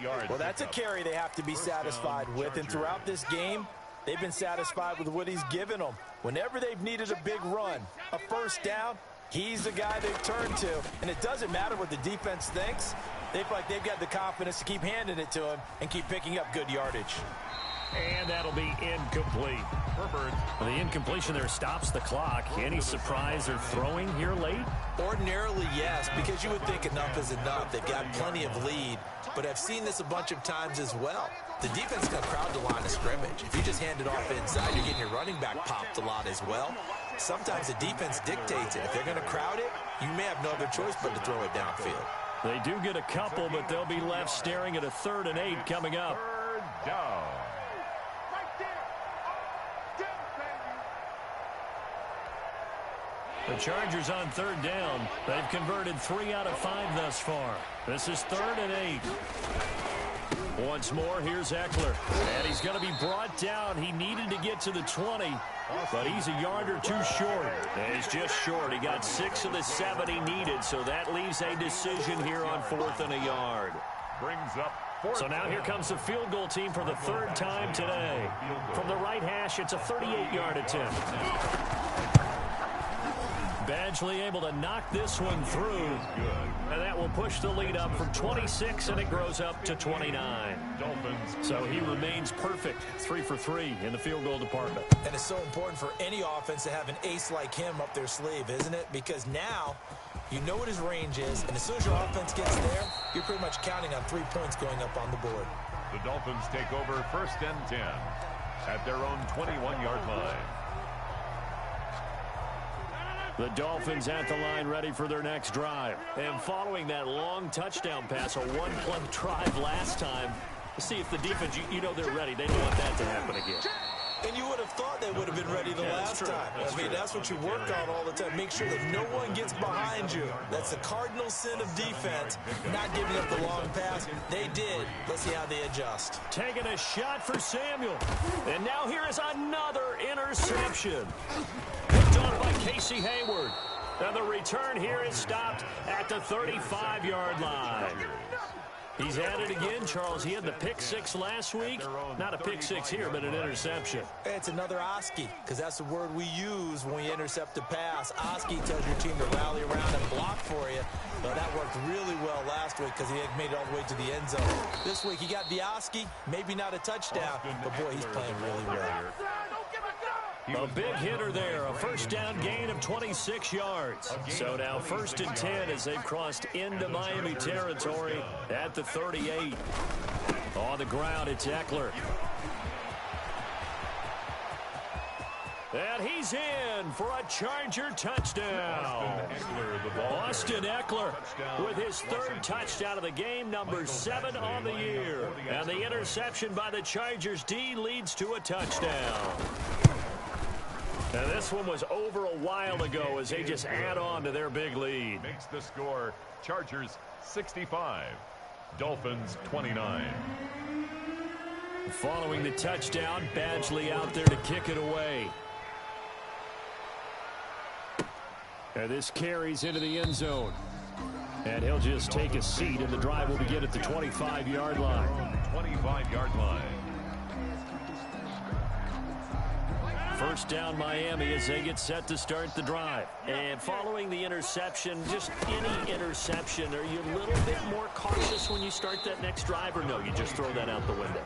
Speaker 3: Well, that's a carry they have to be satisfied with. And throughout this game, they've been satisfied with what he's given them. Whenever they've needed a big run, a first down, he's the guy they've turned to. And it doesn't matter what the defense thinks. They feel like they've got the confidence to keep handing it to him and keep picking up good yardage.
Speaker 1: And that'll be incomplete.
Speaker 2: Herbert.
Speaker 1: The incompletion there stops the clock. Any surprise they're throwing here late?
Speaker 3: Ordinarily, yes, because you would think enough is enough. They've got plenty of lead, but I've seen this a bunch of times as well. The defense is going to crowd the line of scrimmage. If you just hand it off inside, you're getting your running back popped a lot as well. Sometimes the defense dictates it. If they're going to crowd it, you may have no other choice but to throw it downfield.
Speaker 1: They do get a couple, but they'll be left staring at a 3rd and 8 coming up.
Speaker 2: Third down.
Speaker 1: The Chargers on 3rd down. They've converted 3 out of 5 thus far. This is 3rd and 8. Once more, here's Eckler. And he's going to be brought down. He needed to get to the 20, but he's a yard or 2 short. And he's just short. He got 6 of the 7 he needed, so that leaves a decision here on 4th and a yard.
Speaker 2: Brings up 4th.
Speaker 1: So now here comes the field goal team for the 3rd time today. From the right hash, it's a 38-yard attempt. Badgley able to knock this one through, and that will push the lead up from 26, and it grows up to 29.
Speaker 2: Dolphins.
Speaker 1: So he remains perfect, 3 for 3 in the field goal department.
Speaker 3: And it's so important for any offense to have an ace like him up their sleeve, isn't it? Because now you know what his range is, and as soon as your offense gets there, you're pretty much counting on 3 points going up on the board.
Speaker 2: The Dolphins take over 1st and 10 at their own 21-yard line.
Speaker 1: The Dolphins at the line ready for their next drive. And following that long touchdown pass, a one-play drive last time, see if the defense, you know they're ready. They don't want that to happen again.
Speaker 3: And you would have thought they would have been ready the last time. That's what you work on all the time. Make sure that no one gets behind you. That's the cardinal sin of defense, not giving up the long pass. They did. Let's see how they adjust.
Speaker 1: Taking a shot for Samuel. And now here is another interception. Picked on by Casey Hayward. And the return here is stopped at the 35-yard line. He's at it again, Charles. He had the pick 6 last week. Not a pick 6 here, but an interception.
Speaker 3: It's another Oski, because that's the word we use when we intercept a pass. Oski tells your team to rally around and block for you. But that worked really well last week because he had made it all the way to the end zone. This week he got the Oski, maybe not a touchdown, but boy, he's playing really well.
Speaker 1: A big hitter there, a 1st down gain of 26 yards. So now 1st and 10 as they've crossed into Miami territory at the 38. On the ground, it's Eckler. And he's in for a Charger touchdown. Austin Eckler with his 3rd touchdown of the game, number 7 on the year. And the interception by the Chargers D leads to a touchdown. And this one was over a while ago as they just add on to their big lead.
Speaker 2: Makes the score Chargers 65, Dolphins 29.
Speaker 1: Following the touchdown, Badgley out there to kick it away. And this carries into the end zone. And he'll just take a seat, and the drive will begin at the 25-yard line.
Speaker 2: 25-yard line.
Speaker 1: 1st down Miami as they get set to start the drive. And following the interception, just any interception, are you a little bit more cautious when you start that next drive, or no, you just throw that out the window?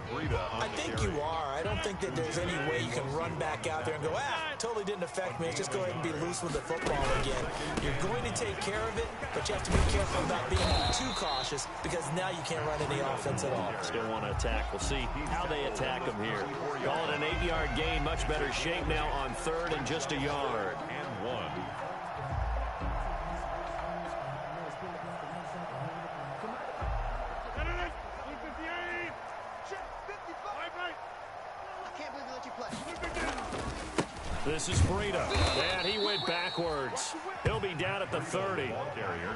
Speaker 3: I think you are. I don't think that there's any way you can run back out there and go, totally didn't affect me. Just go ahead and be loose with the football again. You're going to take care of it, but you have to be careful about being too cautious because now you can't run any offense at all.
Speaker 1: Still want to attack. We'll see how they attack them here. Call it an 8-yard gain, much better shape now on 3rd and just a yard.
Speaker 2: And 1.
Speaker 1: This is Breida, and he went backwards. He'll be down at the 30.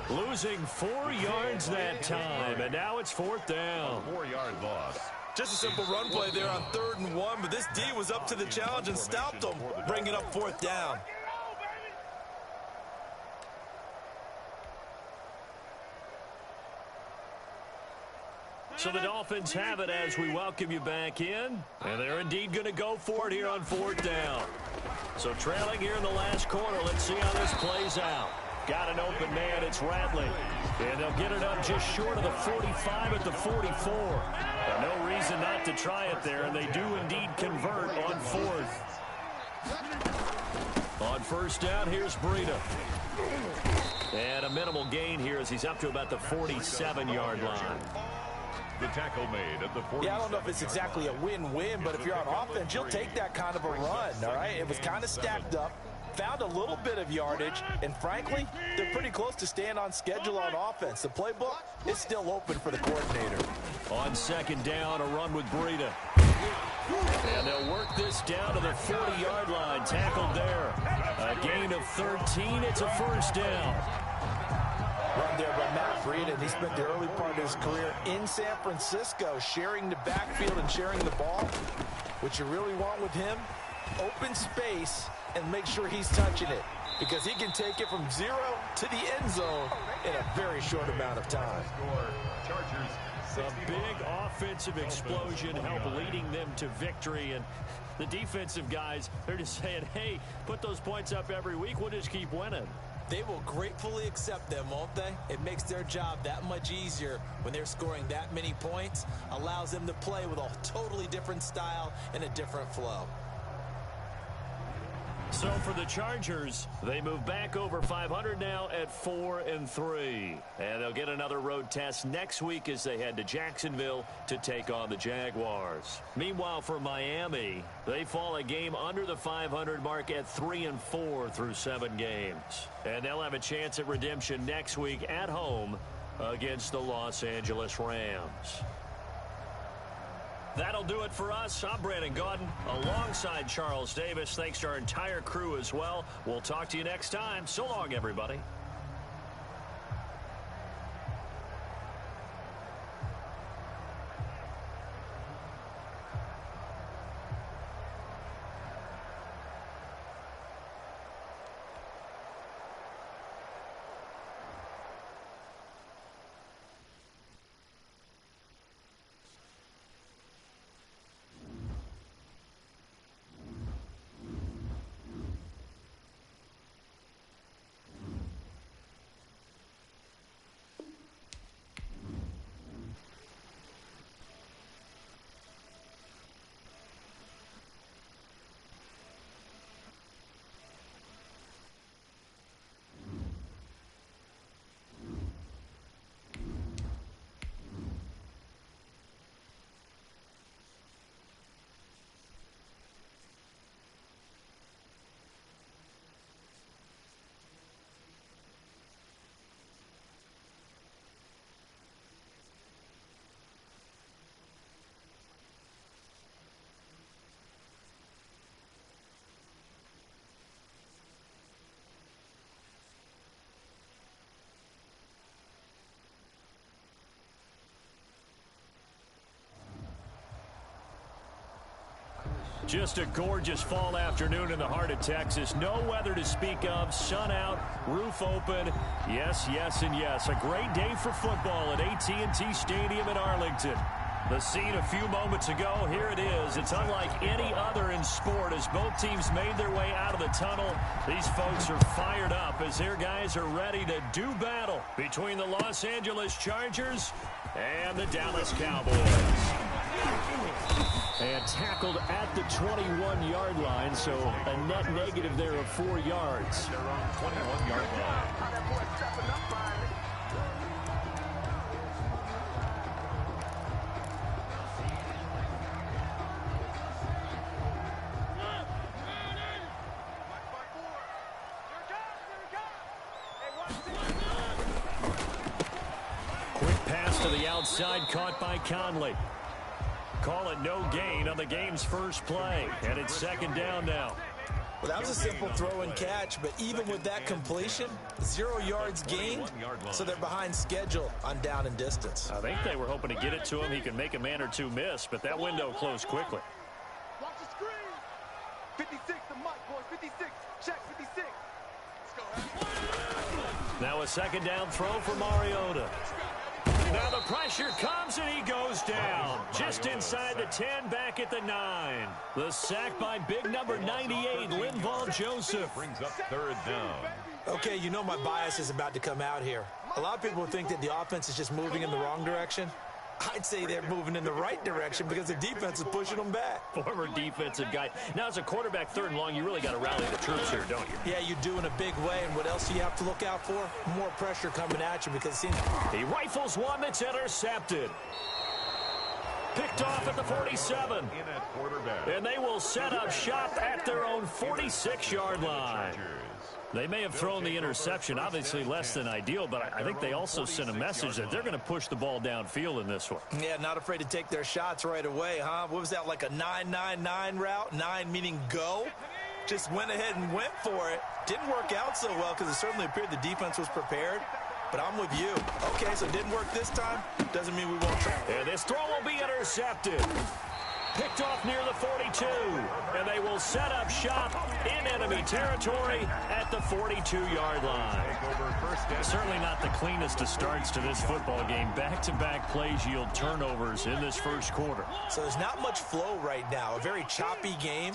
Speaker 1: Losing 4 yards that time, and now it's 4th down.
Speaker 2: 4-yard loss.
Speaker 3: Just a simple run play there on 3rd and 1, but this D was up to the challenge and stopped them, bringing up 4th down.
Speaker 1: So the Dolphins have it as we welcome you back in, and they're indeed going to go for it here on 4th down. So trailing here in the last quarter, let's see how this plays out. Got an open man. It's Rattling. And they'll get it up just short of the 45 at the 44. No reason not to try it there, and they do indeed convert on fourth. On first down, here's Breida. And a minimal gain here as he's up to about the 47-yard line.
Speaker 2: The tackle made at the 40.
Speaker 3: Yeah, I don't know if it's exactly a win-win, but if you're on offense, you'll take that kind of a run, all right? It was kind of stacked up, found a little bit of yardage, and frankly, they're pretty close to staying on schedule on offense. The playbook is still open for the coordinator.
Speaker 1: On second down, a run with Breida. And they'll work this down to the 40-yard line. Tackled there. A gain of 13. It's a first down.
Speaker 3: Run there by Matt Breida, and he spent the early part of his career in San Francisco sharing the backfield and sharing the ball. What you really want with him, open space and make sure he's touching it, because he can take it from 0 to the end zone in a very short amount of time.
Speaker 1: A big offensive explosion helped leading them to victory, and the defensive guys, they're just saying, hey, put those points up every week, we'll just keep winning.
Speaker 5: They will gratefully accept them, won't they? It makes their job that much easier when they're scoring that many points, allows them to play with a totally different style and a different flow.
Speaker 1: So for the Chargers, they move back over 500 now at 4-3. And they'll get another road test next week as they head to Jacksonville to take on the Jaguars. Meanwhile, for Miami, they fall a game under the 500 mark at 3-4 through 7 games. And they'll have a chance at redemption next week at home against the Los Angeles Rams. That'll do it for us. I'm Brandon Gaudin alongside Charles Davis. Thanks to our entire crew as well. We'll talk to you next time. So long, everybody. Just a gorgeous fall afternoon in the heart of Texas. No weather to speak of. Sun out, roof open. Yes, yes, and yes. A great day for football at AT&T Stadium in Arlington. The scene a few moments ago, here it is. It's unlike any other in sport as both teams made their way out of the tunnel. These folks are fired up as their guys are ready to do battle between the Los Angeles Chargers and the Dallas Cowboys. And tackled at the 21-yard line, so a net negative there of 4 yards.
Speaker 2: Their own 21-yard line.
Speaker 1: Quick pass to the outside, caught by Conley. Call it no gain on the game's first play, and it's second down now.
Speaker 5: Well, that was a simple throw and catch, but even with that completion, 0 yards gained, so they're behind schedule on down and distance.
Speaker 1: I think they were hoping to get it to him. He can make a man or two miss, but that window closed quickly.
Speaker 4: Watch the screen. 56, the mic, boys. 56. Check 56. Let's go.
Speaker 1: Now a second down throw for Mariota. Now the pressure comes, and he goes down. Just inside the 10, back at the 9. The sack by big number 98, Linval Joseph.
Speaker 2: Brings up third down.
Speaker 5: Okay, you know my bias is about to come out here. A lot of people think that the offense is just moving in the wrong direction. I'd say they're moving in the right direction because the defense is pushing them back.
Speaker 1: Former defensive guy. Now, as a quarterback, 3rd and long, you really got to rally the troops here, don't you?
Speaker 5: Yeah, you do in a big way. And what else do you have to look out for? More pressure coming at you because it seems...
Speaker 1: He rifles one that's intercepted. Picked off at the 47.
Speaker 2: In at quarterback.
Speaker 1: And they will set up shop at their own 46-yard line. They may have thrown the interception, obviously less than ideal, but I think they also sent a message that they're going to push the ball downfield in this one.
Speaker 5: Yeah, not afraid to take their shots right away, huh? What was that, like a 9-9-9 route? 9 meaning go? Just went ahead and went for it. Didn't work out so well because it certainly appeared the defense was prepared. But I'm with you. Okay, so it didn't work this time. Doesn't mean we won't try.
Speaker 1: And this throw will be intercepted. Picked off near the 42. And they will set up shop in enemy territory at the 42-yard line. Certainly not the cleanest of starts to this football game. Back-to-back plays yield turnovers in this first quarter.
Speaker 5: So there's not much flow right now. A very choppy game.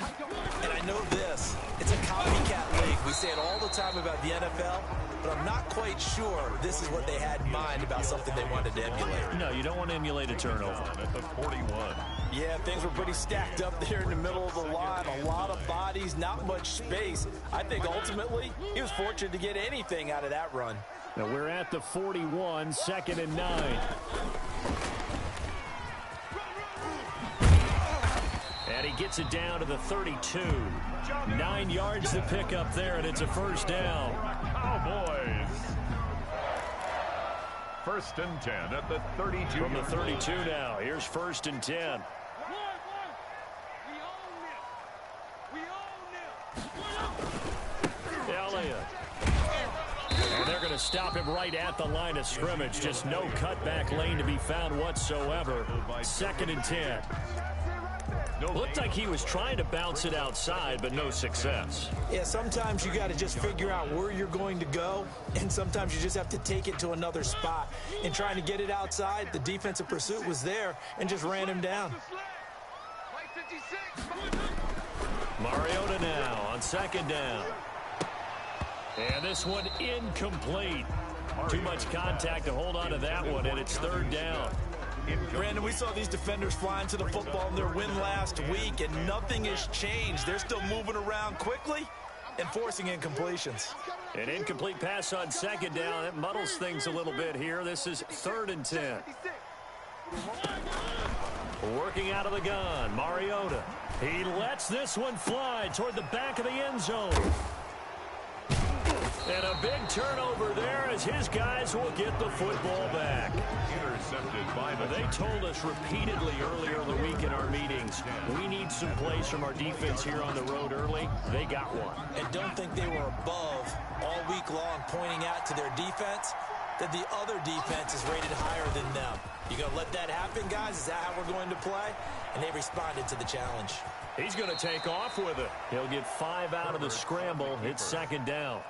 Speaker 5: And I know this. It's a copycat league. We say it all the time about the NFL. But I'm not quite sure this is what they had in mind about something they wanted to emulate.
Speaker 1: No, you don't want to emulate a turnover.
Speaker 2: At the 41.
Speaker 5: Yeah, things were pretty stacked up there in the middle of the line. A lot of bodies, not much space. I think ultimately he was fortunate to get anything out of that run.
Speaker 1: Now we're at the 41, 2nd and 9. And he gets it down to the 32. 9 yards to pick up there, and it's a first down.
Speaker 2: Cowboys. 1st and 10 at the 32.
Speaker 1: From the 32 now. Here's 1st and 10. Elliott. And they're going to stop him right at the line of scrimmage. Just no cutback lane to be found whatsoever. 2nd and 10. Looked like he was trying to bounce it outside, but no success.
Speaker 5: Yeah, sometimes you got to just figure out where you're going to go, and sometimes you just have to take it to another spot. In trying to get it outside, the defensive pursuit was there and just ran him down.
Speaker 1: Mariota now on 2nd down. And this one incomplete. Too much contact to hold on to that one, and it's 3rd down.
Speaker 5: Brandon, we saw these defenders flying to the football in their win last week, and nothing has changed. They're still moving around quickly and forcing incompletions.
Speaker 1: An incomplete pass on 2nd down. That muddles things a little bit here. This is 3rd and 10. Working out of the gun, Mariota. He lets this one fly toward the back of the end zone. And a big turnover there as his guys will get the football back.
Speaker 2: Intercepted by the...
Speaker 1: They told us repeatedly earlier in the week in our meetings, we need some plays from our defense here on the road early. They got one.
Speaker 5: And don't think they were above all week long pointing out to their defense that the other defense is rated higher than them. You going to let that happen, guys? Is that how we're going to play? And they responded to the challenge.
Speaker 1: He's going to take off with it. He'll get 5 out of the scramble. It's 2nd down.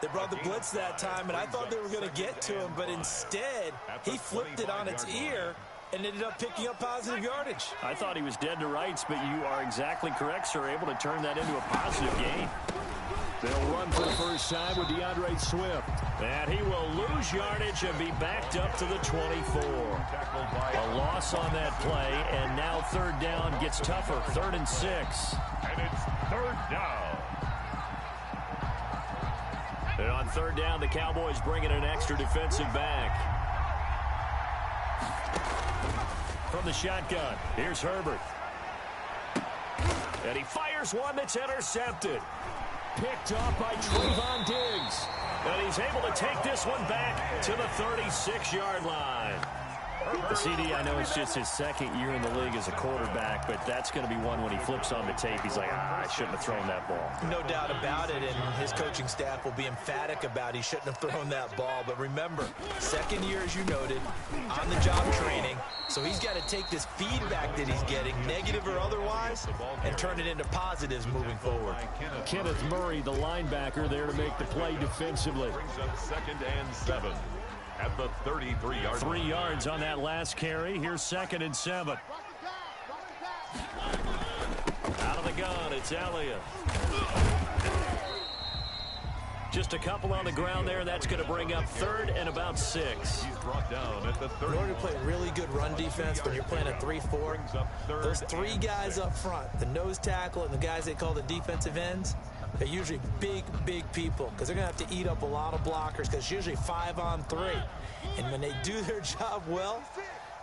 Speaker 5: They brought the blitz that time, and I thought they were going to get to him, but instead, he flipped it on its ear and ended up picking up positive yardage.
Speaker 1: I thought he was dead to rights, but you are exactly correct, sir. Able to turn that into a positive gain. They'll run for the first time with DeAndre Swift. And he will lose yardage and be backed up to the 24. A loss on that play, and now 3rd down gets tougher. 3rd and 6.
Speaker 2: And it's 3rd down.
Speaker 1: And on 3rd down, the Cowboys bring in an extra defensive back. From the shotgun, here's Herbert. And he fires one that's intercepted. Picked off by Trayvon Diggs. And he's able to take this one back to the 36-yard line. The CD, I know it's just his 2nd year in the league as a quarterback, but that's going to be one when he flips on the tape. He's like, I shouldn't have thrown that ball.
Speaker 5: No doubt about it, and his coaching staff will be emphatic about he shouldn't have thrown that ball. But remember, 2nd year, as you noted, on-the-job training. So he's got to take this feedback that he's getting, negative or otherwise, and turn it into positives moving forward.
Speaker 1: Kenneth Murray, the linebacker, there to make the play defensively.
Speaker 2: Brings up 2nd and 7. at the 33-yard line.
Speaker 1: 3 yards on that last carry. Here's 2nd and 7. Out of the gun, it's Elliott. Just a couple on the ground there. That's going to bring up 3rd and about 6.
Speaker 2: He's brought down at the 30.
Speaker 5: In order to play really good run defense when you're playing a 3-4, those 3 guys up front, the nose tackle and the guys they call the defensive ends, they're usually big people because they're going to have to eat up a lot of blockers because it's usually 5-on-3. And when they do their job well,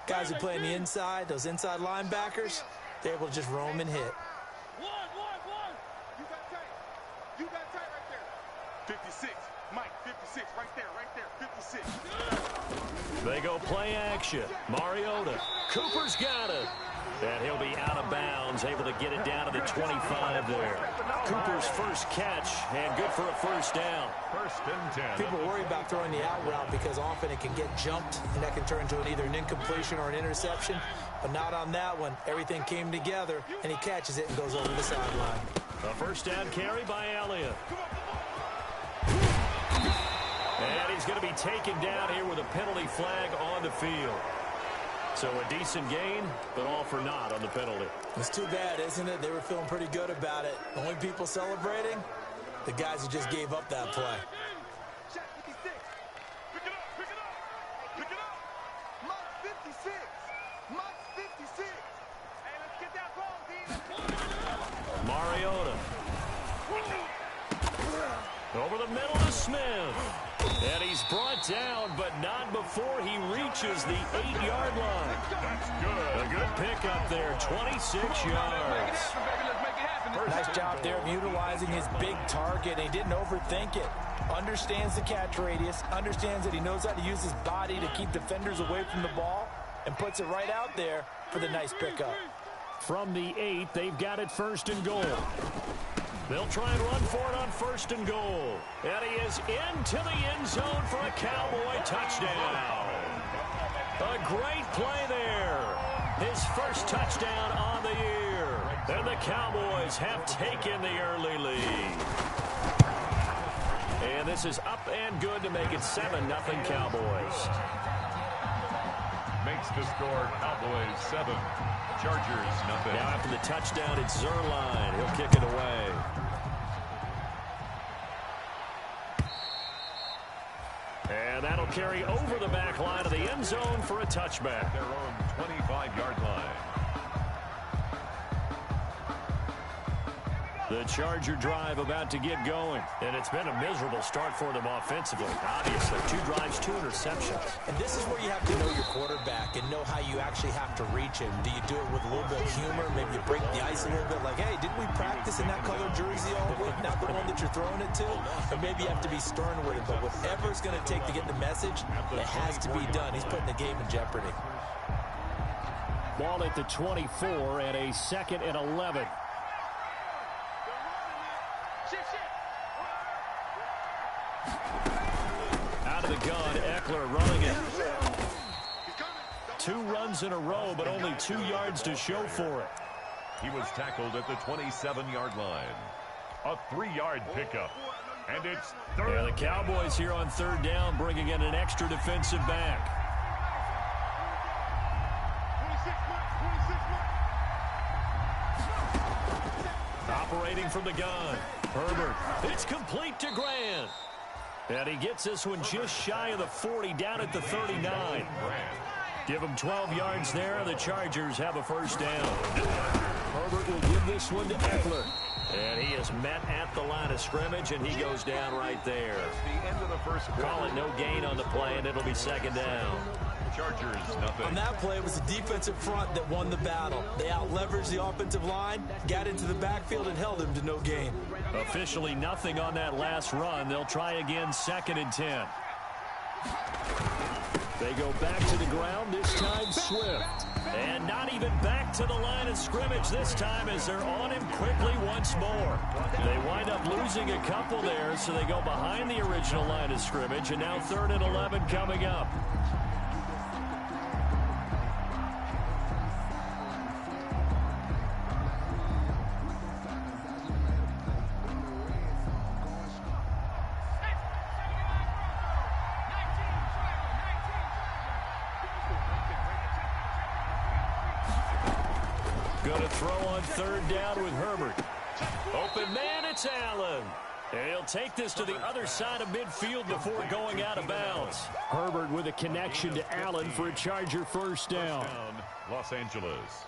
Speaker 5: guys who play on the inside, those inside linebackers, they're able to just roam and hit.
Speaker 4: You got tight right there. 56. Mike, 56. Right there. 56.
Speaker 1: They go play action. Mariota. Cooper's got it. And he'll be out of bounds, able to get it down to the 25 there. Cooper's first catch, and good for a first down.
Speaker 2: 1st and 10.
Speaker 5: People worry about throwing the out route because often it can get jumped, and that can turn into either an incompletion or an interception. But not on that one. Everything came together, and he catches it and goes over the sideline.
Speaker 1: A first down carry by Elliott. And he's going to be taken down here with a penalty flag on the field. So a decent gain, but all for naught on the penalty.
Speaker 5: It's too bad, isn't it? They were feeling pretty good about it. The only people celebrating, the guys who just gave up that play.
Speaker 4: Shot 56. Pick it up. Pick it up. Mike 56. Mike 56. Hey, let's get that ball, D.
Speaker 1: Mariota. Over the middle to Smith. And he's brought down, but not before he reaches the 8-yard line.
Speaker 2: That's good.
Speaker 1: A good pickup there, 26 yards.
Speaker 3: Nice job there of utilizing his big target. He didn't overthink it. Understands the catch radius, understands that he knows how to use his body to keep defenders away from the ball, and puts it right out there for the nice pickup.
Speaker 1: From the 8, they've got it 1st and goal. They'll try and run for it on 1st and goal. And he is into the end zone for a Cowboy touchdown. A great play there. His first touchdown on the year. And the Cowboys have taken the early lead. And this is up and good to make it 7-0 Cowboys.
Speaker 2: Makes the score Cowboys 7, Chargers nothing.
Speaker 1: Now after the touchdown, it's Zerline. He'll kick it away. And that'll carry over the back line of the end zone for a touchback.
Speaker 2: Their own 25-yard line.
Speaker 1: The Charger drive about to get going. And it's been a miserable start for them offensively. Obviously, 2 drives, 2 interceptions.
Speaker 5: And this is where you have to know your quarterback and know how you actually have to reach him. Do you do it with a little bit of humor? Maybe you break the ice a little bit like, hey, didn't we practice in that color jersey all week? Not the one that you're throwing it to? Or maybe you have to be stern with it. But whatever it's going to take to get the message, it has to be done. He's putting the game in jeopardy.
Speaker 1: Ball at the 24 and a 2nd and 11. Out of the gun, Eckler running it. 2 runs in a row, but only 2 yards to show for it.
Speaker 2: He was tackled at the 27-yard line. A 3-yard pickup. And it's 3rd.
Speaker 1: Yeah, the Cowboys here on 3rd down, bringing in an extra defensive back.
Speaker 4: 26
Speaker 1: Operating from the gun. Herbert. It's complete to Grant. And he gets this one just shy of the 40, down at the 39. Give him 12 yards there. The Chargers have a first down. Herbert will give this one to Eckler. And he is met at the line of scrimmage, and he goes down right there.
Speaker 2: The end of the first quarter.
Speaker 1: Call it no gain on the play, and it'll be 2nd down.
Speaker 2: Chargers nothing.
Speaker 5: On that play, it was the defensive front that won the battle. They out-leveraged the offensive line, got into the backfield, and held him to no gain.
Speaker 1: Officially nothing on that last run. They'll try again, 2nd and 10. They go back to the ground, this time Swift. And not even back to the line of scrimmage this time as they're on him quickly once more. They wind up losing a couple there, so they go behind the original line of scrimmage, and now 3rd and 11 coming up. going to throw on third down with Herbert. Open man, it's Allen. And he'll take this to the other side of midfield before going out of bounds. Herbert with a connection to Allen for a Charger first down.
Speaker 2: Los Angeles.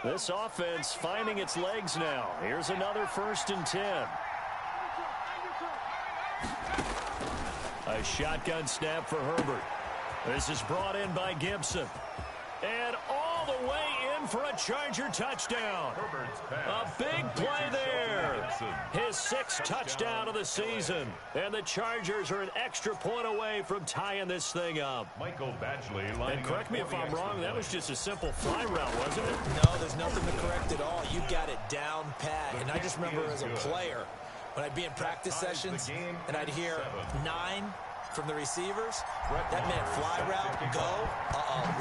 Speaker 1: This offense finding its legs now. Here's another 1st and 10. A shotgun snap for Herbert. This is brought in by Gibson. And all the way in for a Charger touchdown. A big play there. His 6th touchdown of the season. And the Chargers are an extra point away from tying this thing up.
Speaker 2: Michael Badgley.
Speaker 1: And correct me if I'm wrong, that was just a simple fly route, wasn't it?
Speaker 5: No, there's nothing to correct at all. You got it down pat. And I just remember as a player, when I'd be in practice sessions and I'd hear 9 from the receivers, that meant fly route, go,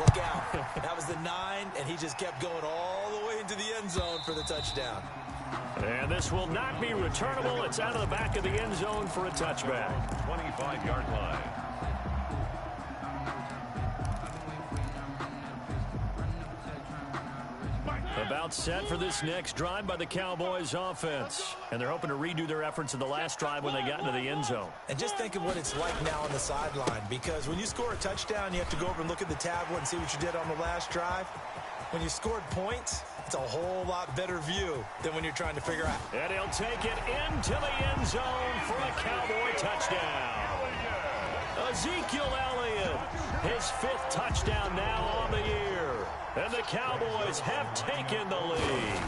Speaker 5: look out. That was the 9, and he just kept going all the way into the end zone for the touchdown.
Speaker 1: And this will not be returnable. It's out of the back of the end zone for a touchback.
Speaker 2: 25-yard line.
Speaker 1: About set for this next drive by the Cowboys offense. And they're hoping to redo their efforts in the last drive when they got into the end zone.
Speaker 5: And just think of what it's like now on the sideline, because when you score a touchdown, you have to go over and look at the tablet and see what you did on the last drive. When you scored points, it's a whole lot better view than when you're trying to figure out.
Speaker 1: And he'll take it into the end zone for a Cowboy touchdown. Ezekiel Elliott, his 5th touchdown now on the year. And the Cowboys have taken the lead.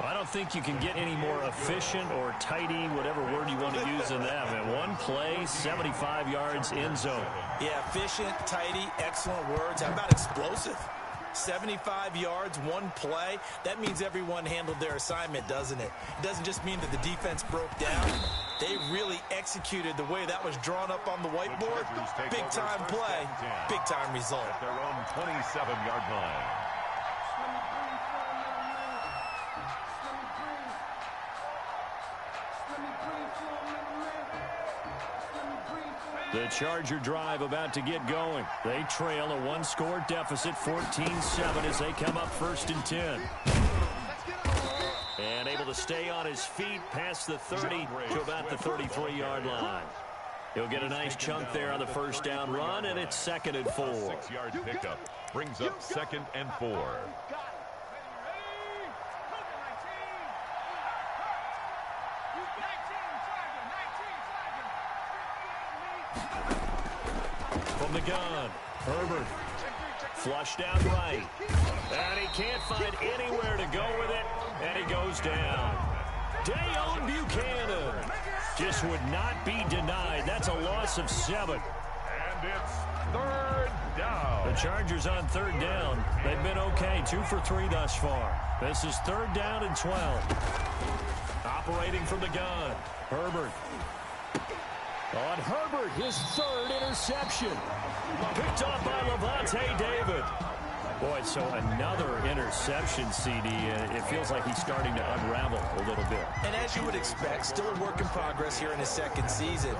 Speaker 1: I don't think you can get any more efficient or tidy, whatever word you want to use in that. Man, one play, 75 yards, end zone.
Speaker 5: Yeah, efficient, tidy, excellent words. How about explosive? 75 yards, one play. That means everyone handled their assignment, doesn't it? It doesn't just mean that the defense broke down. They really executed the way that was drawn up on the whiteboard. Big-time play, big-time result.
Speaker 2: At their own 27-yard line.
Speaker 1: The Charger drive about to get going. They trail a 1-score deficit, 14-7, as they come up 1st and 10. And able to stay on his feet past the 30 to about the 33-yard line. He'll get a nice chunk there on the first down run, and it's 2nd and 4.
Speaker 2: 6-yard pickup brings up 2nd and 4.
Speaker 1: From the gun, Herbert flushed out right. And he can't find anywhere to go with it, and he goes down. Dayon Buchanan just would not be denied. That's a loss of 7.
Speaker 2: And it's 3rd down.
Speaker 1: The Chargers on 3rd down. They've been okay, 2 for 3 thus far. This is 3rd down and 12. Operating from the gun, Herbert. On Herbert, his 3rd interception. Picked off by Levante David. Boy, so another interception, CD. It feels like he's starting to unravel a little bit.
Speaker 5: And as you would expect, still a work in progress here in his 2nd season.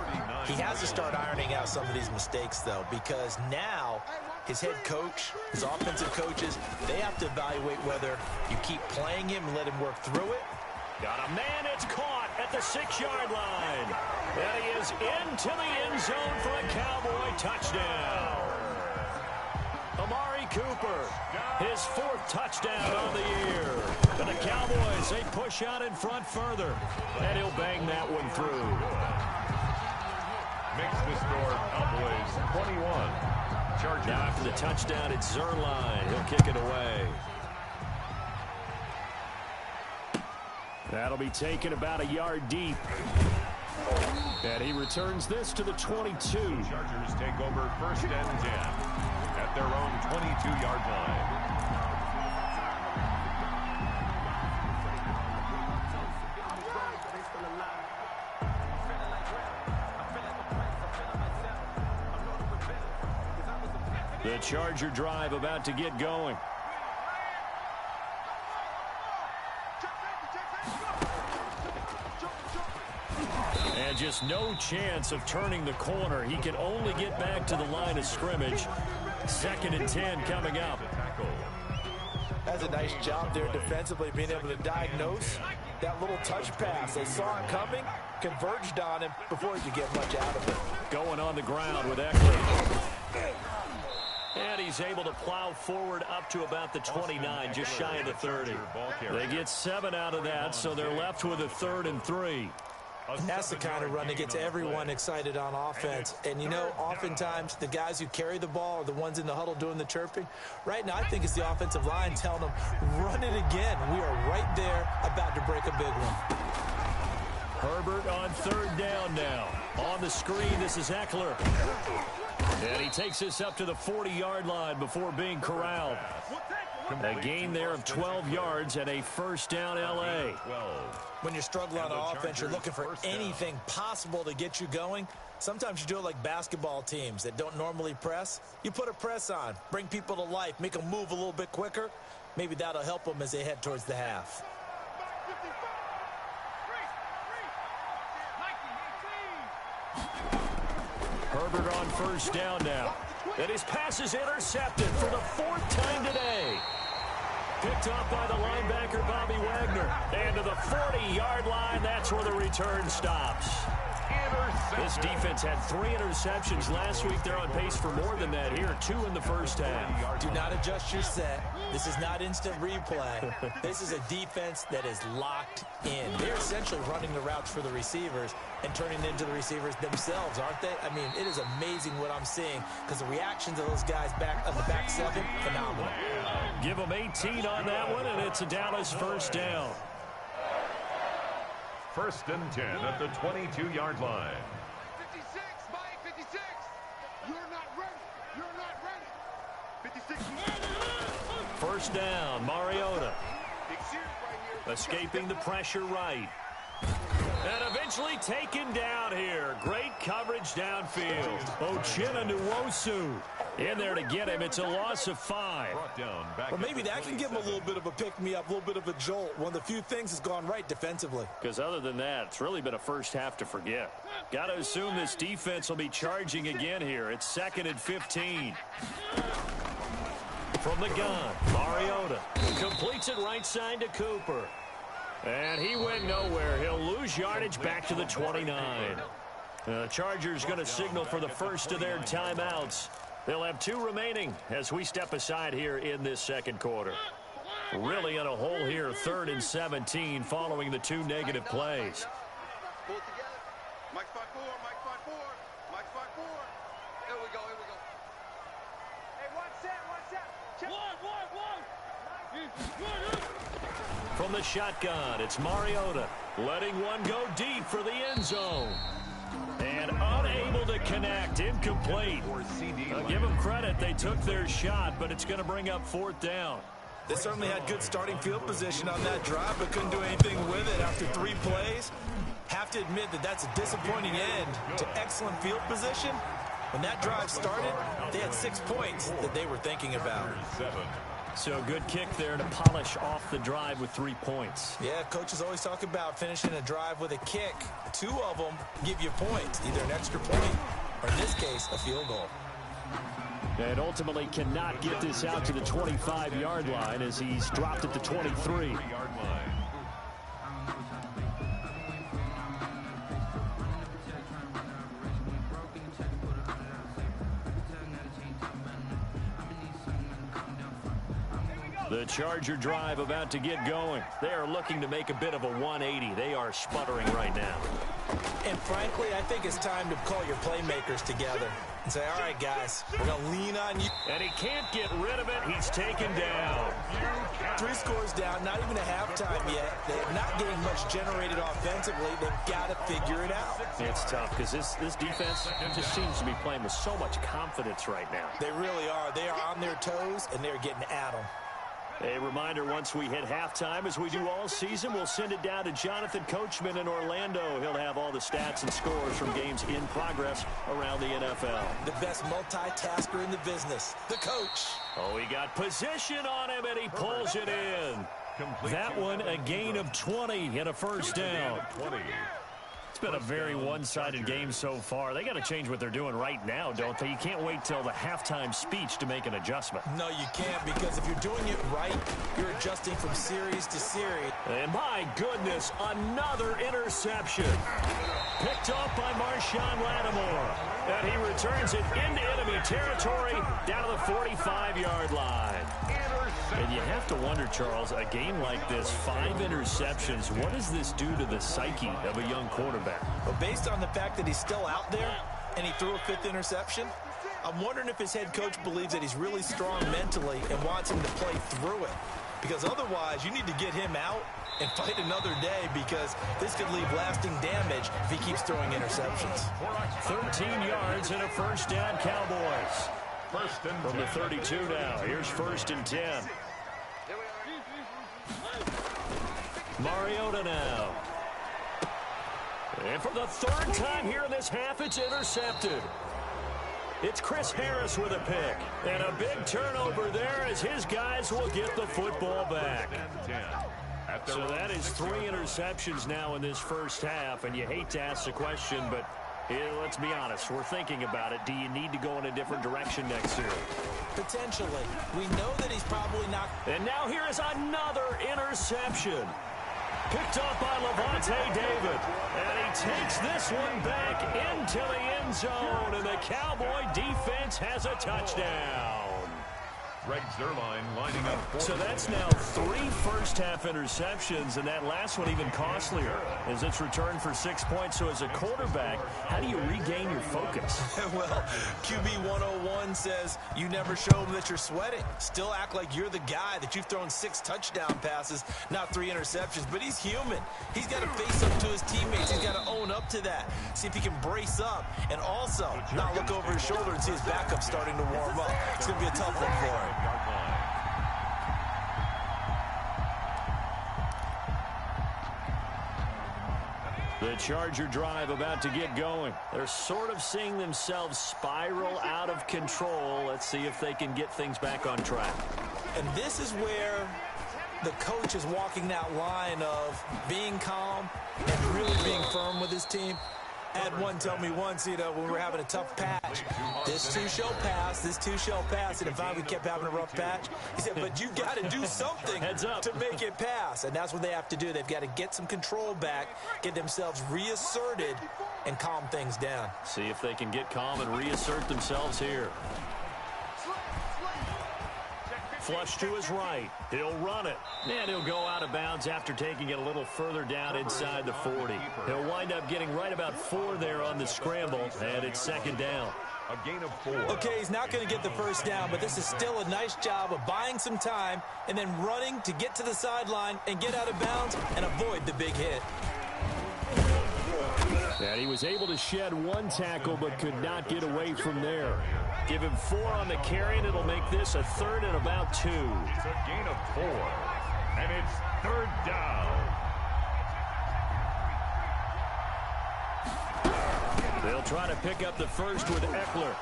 Speaker 5: He has to start ironing out some of these mistakes, though, because now his head coach, his offensive coaches, they have to evaluate whether you keep playing him and let him work through it.
Speaker 1: Got a man, it's caught at the 6-yard line. And he is into the end zone for a Cowboy touchdown. Amari Cooper, his 4th touchdown on the year. And the Cowboys, they push out in front further. And he'll bang that one through.
Speaker 2: Makes the score Cowboys 21. Chargers.
Speaker 1: Now after the touchdown, it's Zerline. He'll kick it away. That'll be taken about a yard deep. And he returns this to the 22.
Speaker 2: Chargers take over 1st and 10 at their own 22-yard line.
Speaker 1: The Charger drive about to get going. And just no chance of turning the corner. He can only get back to the line of scrimmage. 2nd and 10 coming up.
Speaker 3: That's a nice job there defensively, being able to diagnose that little touch pass. They saw it coming, converged on him before he could get much out of it.
Speaker 1: Going on the ground with Eckler. And he's able to plow forward up to about the 29, just shy of the 30. They get 7 out of that, so they're left with a 3rd and 3.
Speaker 3: That's the kind of run that gets everyone excited on offense. And, you know, oftentimes the guys who carry the ball are the ones in the huddle doing the chirping. Right now, I think it's the offensive line telling them, run it again. We are right there about to break a big one.
Speaker 1: Herbert on 3rd down now. On the screen, this is Eckler. And he takes this up to the 40-yard line before being corralled. A gain there of 12 yards and a 1st down L.A.
Speaker 5: When you're struggling on offense, you're looking for anything possible to get you going. Sometimes you do it like basketball teams that don't normally press. You put a press on, bring people to life, make them move a little bit quicker. Maybe that'll help them as they head towards the half.
Speaker 1: Herbert on 1st down now. And his pass is intercepted for the 4th time today. Picked off by the linebacker, Bobby Wagner. And to the 40-yard line, that's where the return stops. This defense had 3 interceptions last week. They're on pace for more than that here. 2 in the 1st half.
Speaker 5: Do not adjust your set. This is not instant replay. This is a defense that is locked in. They're essentially running the routes for the receivers and turning it into the receivers themselves, aren't they? I mean, it is amazing what I'm seeing because the reactions of those guys back on the back 7, phenomenal.
Speaker 1: Give them 18 on that one, and it's a Dallas 1st down.
Speaker 2: 1st and 10 at the 22-yard line.
Speaker 4: 56, Mike, 56. You're not ready. You're not ready. 56.
Speaker 1: 1st down, Mariota.
Speaker 4: Big series right here.
Speaker 1: Escaping the pressure right. And eventually taken down here. Great coverage downfield. Uchenna Nwosu in there to get him. It's a loss of 5.
Speaker 5: Well, maybe that can give him a little bit of a pick-me-up, a little bit of a jolt. One of the few things that's gone right defensively.
Speaker 1: Because other than that, it's really been a 1st half to forget. Got to assume this defense will be charging again here. It's 2nd and 15. From the gun, Mariota completes it right side to Cooper. And he went nowhere. He'll lose yardage back to the 29. The Chargers going to signal for the first of their timeouts. They'll have 2 remaining as we step aside here in this 2nd quarter. Really in a hole here, 3rd and 17 following the 2 negative plays.
Speaker 4: Pull it together. Mike 5-4, Mike 5-4, Mike 5-4. Here we go, here we go. Hey, one set.
Speaker 1: From the shotgun, it's Mariota letting one go deep for the end zone. And unable to connect, incomplete. I'll give them credit, they took their shot, but it's going to bring up 4th down.
Speaker 5: They certainly had good starting field position on that drive, but couldn't do anything with it after 3 plays. Have to admit that that's a disappointing end to excellent field position. When that drive started, they had 6 points that they were thinking about.
Speaker 1: So good kick there to polish off the drive with 3 points.
Speaker 5: Yeah, coaches always talk about finishing a drive with a kick. 2 of them give you points, either an extra point or, in this case, a field goal.
Speaker 1: And ultimately cannot get this out to the 25-yard line as he's dropped at the 23. The Charger drive about to get going. They are looking to make a bit of a 180. They are sputtering right now.
Speaker 5: And frankly, I think it's time to call your playmakers together and say, all right, guys, we're going to lean on you.
Speaker 1: And he can't get rid of it. He's taken down.
Speaker 5: 3 scores down, not even a halftime yet. They're not getting much generated offensively. They've got to figure it out.
Speaker 1: It's tough because this defense just seems to be playing with so much confidence right now.
Speaker 5: They really are. They are on their toes, and they're getting at them.
Speaker 1: A reminder, once we hit halftime, as we do all season, we'll send it down to Jonathan Coachman in Orlando. He'll have all the stats and scores from games in progress around the NFL.
Speaker 5: The best multitasker in the business, the coach.
Speaker 1: Oh, he got position on him, and he pulls it in. That one, a gain of 20 and a 1st down. It's been a very one-sided game so far. They got to change what they're doing right now, don't they? You can't wait till the halftime speech to make an adjustment.
Speaker 5: No, you can't, because if you're doing it right, you're adjusting from series to series.
Speaker 1: And my goodness, another interception. Picked off by Marshawn Lattimore. And he returns it into enemy territory down to the 45-yard line. And you have to wonder, Charles, a game like this, 5 interceptions, what does this do to the psyche of a young quarterback?
Speaker 5: Well, based on the fact that he's still out there and he threw a 5th interception, I'm wondering if his head coach believes that he's really strong mentally and wants him to play through it. Because otherwise, you need to get him out and fight another day, because this could leave lasting damage if he keeps throwing interceptions.
Speaker 1: 13 yards and a first down, Cowboys. From the 32 now. Here's 1st and 10. Mariota now. And for the 3rd time here in this half, it's intercepted. It's Chris Harris with a pick. And a big turnover there as his guys will get the football back. So that is 3 interceptions now in this first half. And you hate to ask the question, but let's be honest. We're thinking about it. Do you need to go in a different direction next year?
Speaker 5: Potentially. We know that he's probably not.
Speaker 1: And now here is another interception. Picked up by Levante David. And he takes this one back into the end zone. And the Cowboy defense has a touchdown.
Speaker 2: Greg Zuerlein lining up for.
Speaker 1: So that's now 3 first-half interceptions, and that last one even costlier as it's returned for 6 points. So as a quarterback, how do you regain your focus?
Speaker 5: Well, QB 101 says you never show them that you're sweating. Still act like you're the guy, that you've thrown 6 touchdown passes, not 3 interceptions. But he's human. He's got to face up to his teammates. He's got to own up to that. See if he can brace up and also not look over his shoulder and see his backup starting to warm up. It's going to be a tough one for him.
Speaker 1: The Charger drive about to get going. They're sort of seeing themselves spiral out of control. Let's see if they can get things back on track.
Speaker 5: And this is where the coach is walking that line of being calm and really being firm with his team. I had one tell me once, when we were having a tough patch, this too shall pass, this too shall pass. And if we kept having a rough patch, he said, but you got to do something to make it pass. And that's what they have to do. They've got to get some control back, get themselves reasserted, and calm things down.
Speaker 1: See if they can get calm and reassert themselves here. Flush to his right. He'll run it. And he'll go out of bounds after taking it a little further down inside the 40. He'll wind up getting right about 4 there on the scramble, and it's 2nd down.
Speaker 2: A gain of 4.
Speaker 5: Okay, he's not going to get the first down, but this is still a nice job of buying some time and then running to get to the sideline and get out of bounds and avoid the big hit.
Speaker 1: And he was able to shed 1 tackle but could not get away from there. Give him 4 on the carry, and it'll make this a 3rd and about 2.
Speaker 2: It's a gain of 4, and it's 3rd down.
Speaker 1: They'll try to pick up the first with Eckler.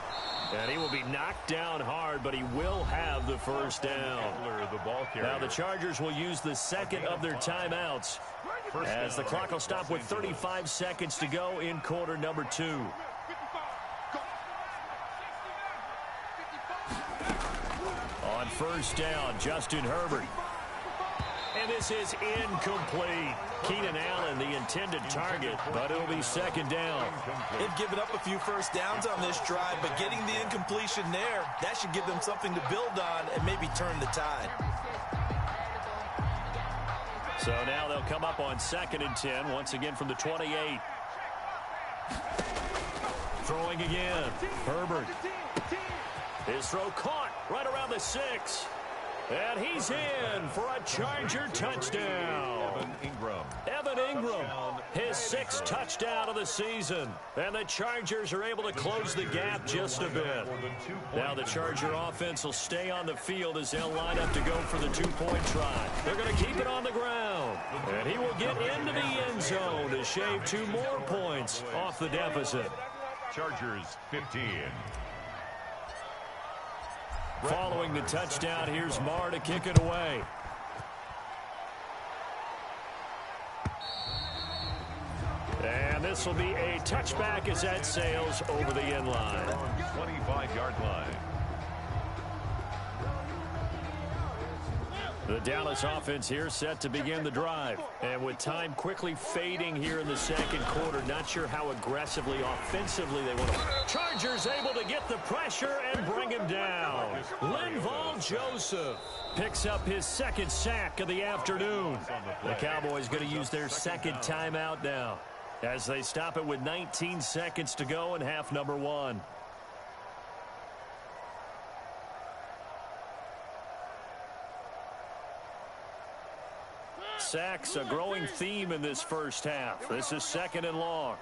Speaker 1: And he will be knocked down hard, but he will have the first down.
Speaker 2: The ball carrier.
Speaker 1: Now the Chargers will use the 2nd of their timeouts as the clock will stop with 35 seconds to go in quarter number 2. On first down, Justin Herbert. And this is incomplete. Keenan Allen, the intended target, but it'll be 2nd down.
Speaker 5: They've given up a few first downs on this drive, but getting the incompletion there, that should give them something to build on and maybe turn the tide.
Speaker 1: So now they'll come up on 2nd and 10, once again from the 28. Throwing again. Herbert. His throw caught right around the 6. And he's in for a Charger touchdown. Evan Ingram, his 6th touchdown of the season. And the Chargers are able to close the gap just a bit. Now the Charger offense will stay on the field as they'll line up to go for the 2-point try. They're going to keep it on the ground. And he will get into the end zone to shave 2 more points off the deficit.
Speaker 2: Chargers 15.
Speaker 1: Following the touchdown, here's Marr to kick it away. And And this will be a touchback as that sails over the end line.
Speaker 2: 25-yard line.
Speaker 1: The Dallas offense here set to begin the drive. And with time quickly fading here in the second quarter, not sure how aggressively, offensively they want to. Chargers able to get the pressure and bring him down. Linval Joseph picks up his second sack of the afternoon. The Cowboys going to use their second timeout now as they stop it with 19 seconds to go in half number one. Sacks, a growing theme in this first half. This is second and long.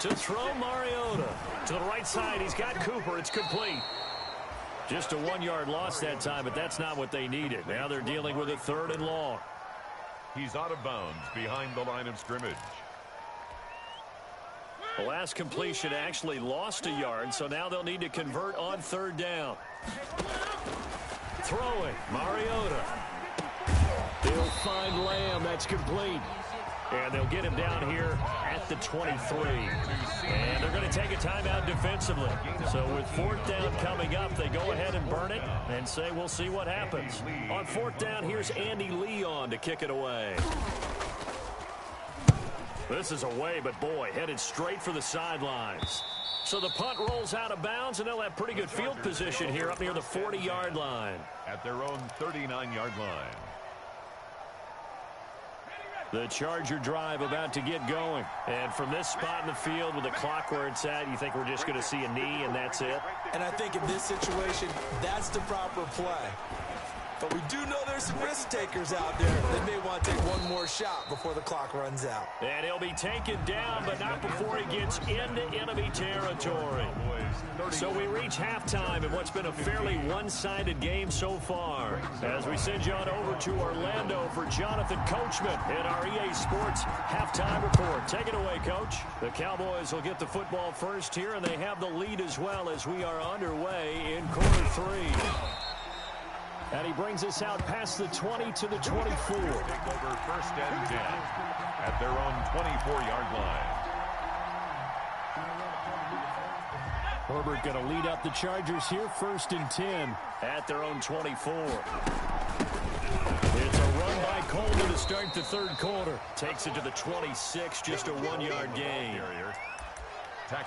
Speaker 1: To throw Mariota. To the right side, he's got Cooper. It's complete. Just a 1-yard loss that time, but that's not what they needed. Now they're dealing with a third and long.
Speaker 2: He's out of bounds behind the line of scrimmage.
Speaker 1: The last completion actually lost a yard, so now they'll need to convert on third down. Throwing, Mariota. He'll find Lamb. That's complete. And they'll get him down here at the 23. And they're going to take a timeout defensively. So with fourth down coming up, they go ahead and burn it and say we'll see what happens. On fourth down, here's Andy Leon to kick it away. This is away, but boy, headed straight for the sidelines. So the punt rolls out of bounds, and they'll have pretty good field position here up near the 40-yard line.
Speaker 2: At their own 39-yard line.
Speaker 1: The Charger drive about to get going. And from this spot in the field with the clock where it's at, you think we're just going to see a knee and that's it?
Speaker 5: And I think in this situation, that's the proper play. But we do know there's some risk takers out there that may want to take one more shot before the clock runs out.
Speaker 1: And he'll be taken down, but not before he gets into enemy territory. So we reach halftime in what's been a fairly one-sided game so far. As we send you on over to Orlando for Jonathan Coachman in our EA Sports halftime report. Take it away, Coach. The Cowboys will get the football first here, and they have the lead as well as we are underway in quarter three. And he brings us out past the 20 to the 24.
Speaker 2: Take over first and 10 at their own 24-yard line.
Speaker 1: Herbert going to lead up the Chargers here, first and 10 at their own 24. It's a run by Coleman to start the third quarter. Takes it to the 26, just a 1-yard gain.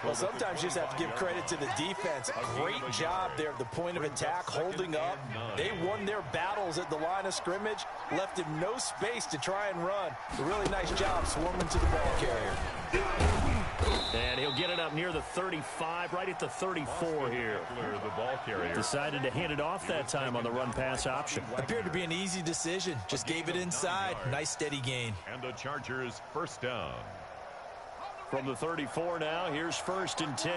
Speaker 5: Well, sometimes you just have to give credit to the defense. Great job there at the point of attack, holding up. They won their battles at the line of scrimmage, left him no space to try and run. A really nice job swarming to the ball carrier.
Speaker 1: And he'll get it up near the 35, right at the 34 here.
Speaker 2: The ball carrier
Speaker 1: decided to hand it off that time on the run-pass option.
Speaker 5: Appeared to be an easy decision. Just gave it inside. Nice steady gain.
Speaker 2: And the Chargers first down.
Speaker 1: From the 34 now, here's first and 10.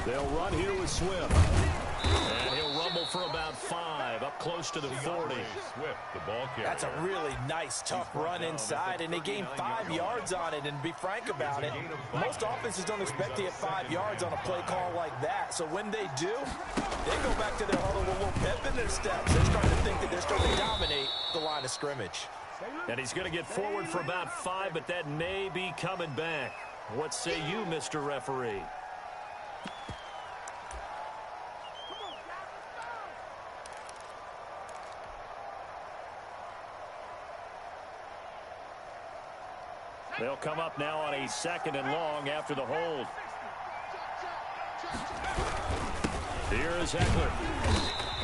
Speaker 1: They'll run here with Swift. And he'll rumble for about 5, up close to the 40.
Speaker 2: Swift, the ball carrier.
Speaker 5: That's a really nice, tough run inside, and they gained 5 yards on it. And to be frank about it, most offenses don't expect to get 5 yards on a play call like that. So when they do, they go back to their huddle with a little pep in their steps. They're starting to think that they're starting to dominate the line of scrimmage.
Speaker 1: And he's going to get forward for about 5, but that may be coming back. What say you, Mr. Referee? They'll come up now on a second and long after the hold. Here is Eckler.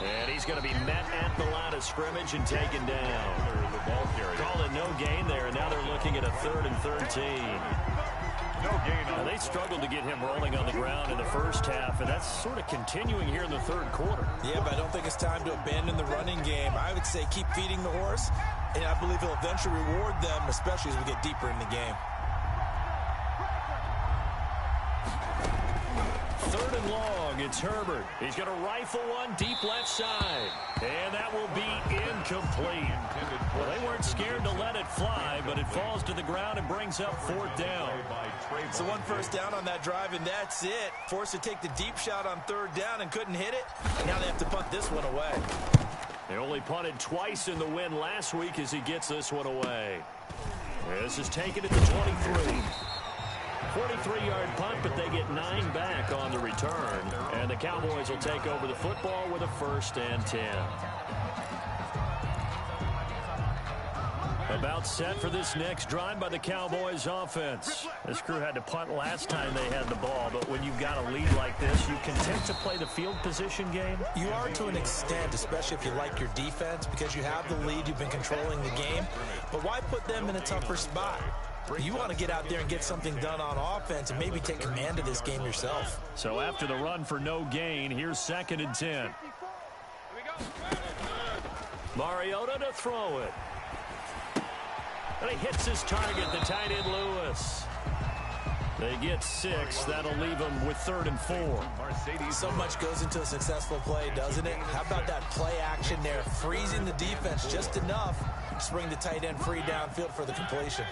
Speaker 1: And he's going to be met at the line of scrimmage and taken down. Calling no gain there, and now they're looking at a 3rd and 13.
Speaker 2: No gain on.
Speaker 1: Now, they struggled to get him rolling on the ground in the first half, and that's sort of continuing here in the third quarter.
Speaker 5: Yeah, but I don't think it's time to abandon the running game. I would say keep feeding the horse, and I believe he'll eventually reward them, especially as we get deeper in the game.
Speaker 1: 3rd and long, it's Herbert. He's going to rifle one deep left side. And that will be incomplete. Well, they weren't scared to let it fly, but it falls to the ground and brings up 4th down.
Speaker 5: So 1 first down on that drive, and that's it. Forced to take the deep shot on 3rd down and couldn't hit it. Now they have to punt this one away.
Speaker 1: They only punted twice in the win last week as he gets this one away. This is taken at the 23. 43-yard punt, but they get 9 back on the return. And the Cowboys will take over the football with a 1st and 10. About set for this next drive by the Cowboys offense. This crew had to punt last time they had the ball, but when you've got a lead like this, you content to play the field position game?
Speaker 5: You are to an extent, especially if you like your defense, because you have the lead, you've been controlling the game. But why put them in a tougher spot? You want to get out there and get something done on offense and maybe take command of this game yourself.
Speaker 1: So after the run for no gain, here's 2nd and 10. Mariota to throw it. And he hits his target, the tight end Lewis. They get 6. That'll leave them with 3rd and 4.
Speaker 5: So much goes into a successful play, doesn't it? How about that play action there, freezing the defense just enough to bring the tight end free downfield for the completion.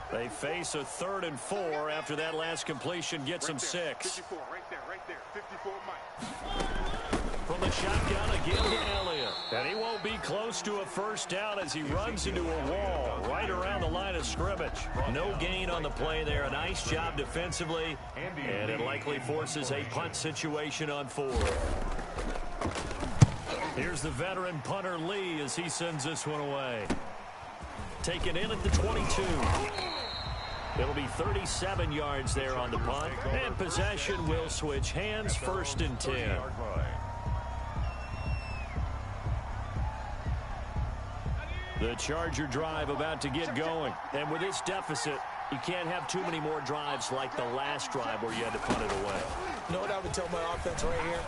Speaker 1: They face a 3rd and 4 after that last completion gets them 6.
Speaker 4: 54, right there, 54, Mike.
Speaker 1: From the shotgun again to Elliott. And he won't be close to a 1st down as he runs into a wall right around the line of scrimmage. No gain on the play there. A nice job defensively. And it likely forces a punt situation on 4th. Here's the veteran punter Lee as he sends this one away. Taken in at the 22. It'll be 37 yards there on the punt. And possession will switch hands, 1st and 10. The Charger drive about to get going. And with this deficit, you can't have too many more drives like the last drive where you had to punt it away.
Speaker 5: You know what I would tell my offense right here?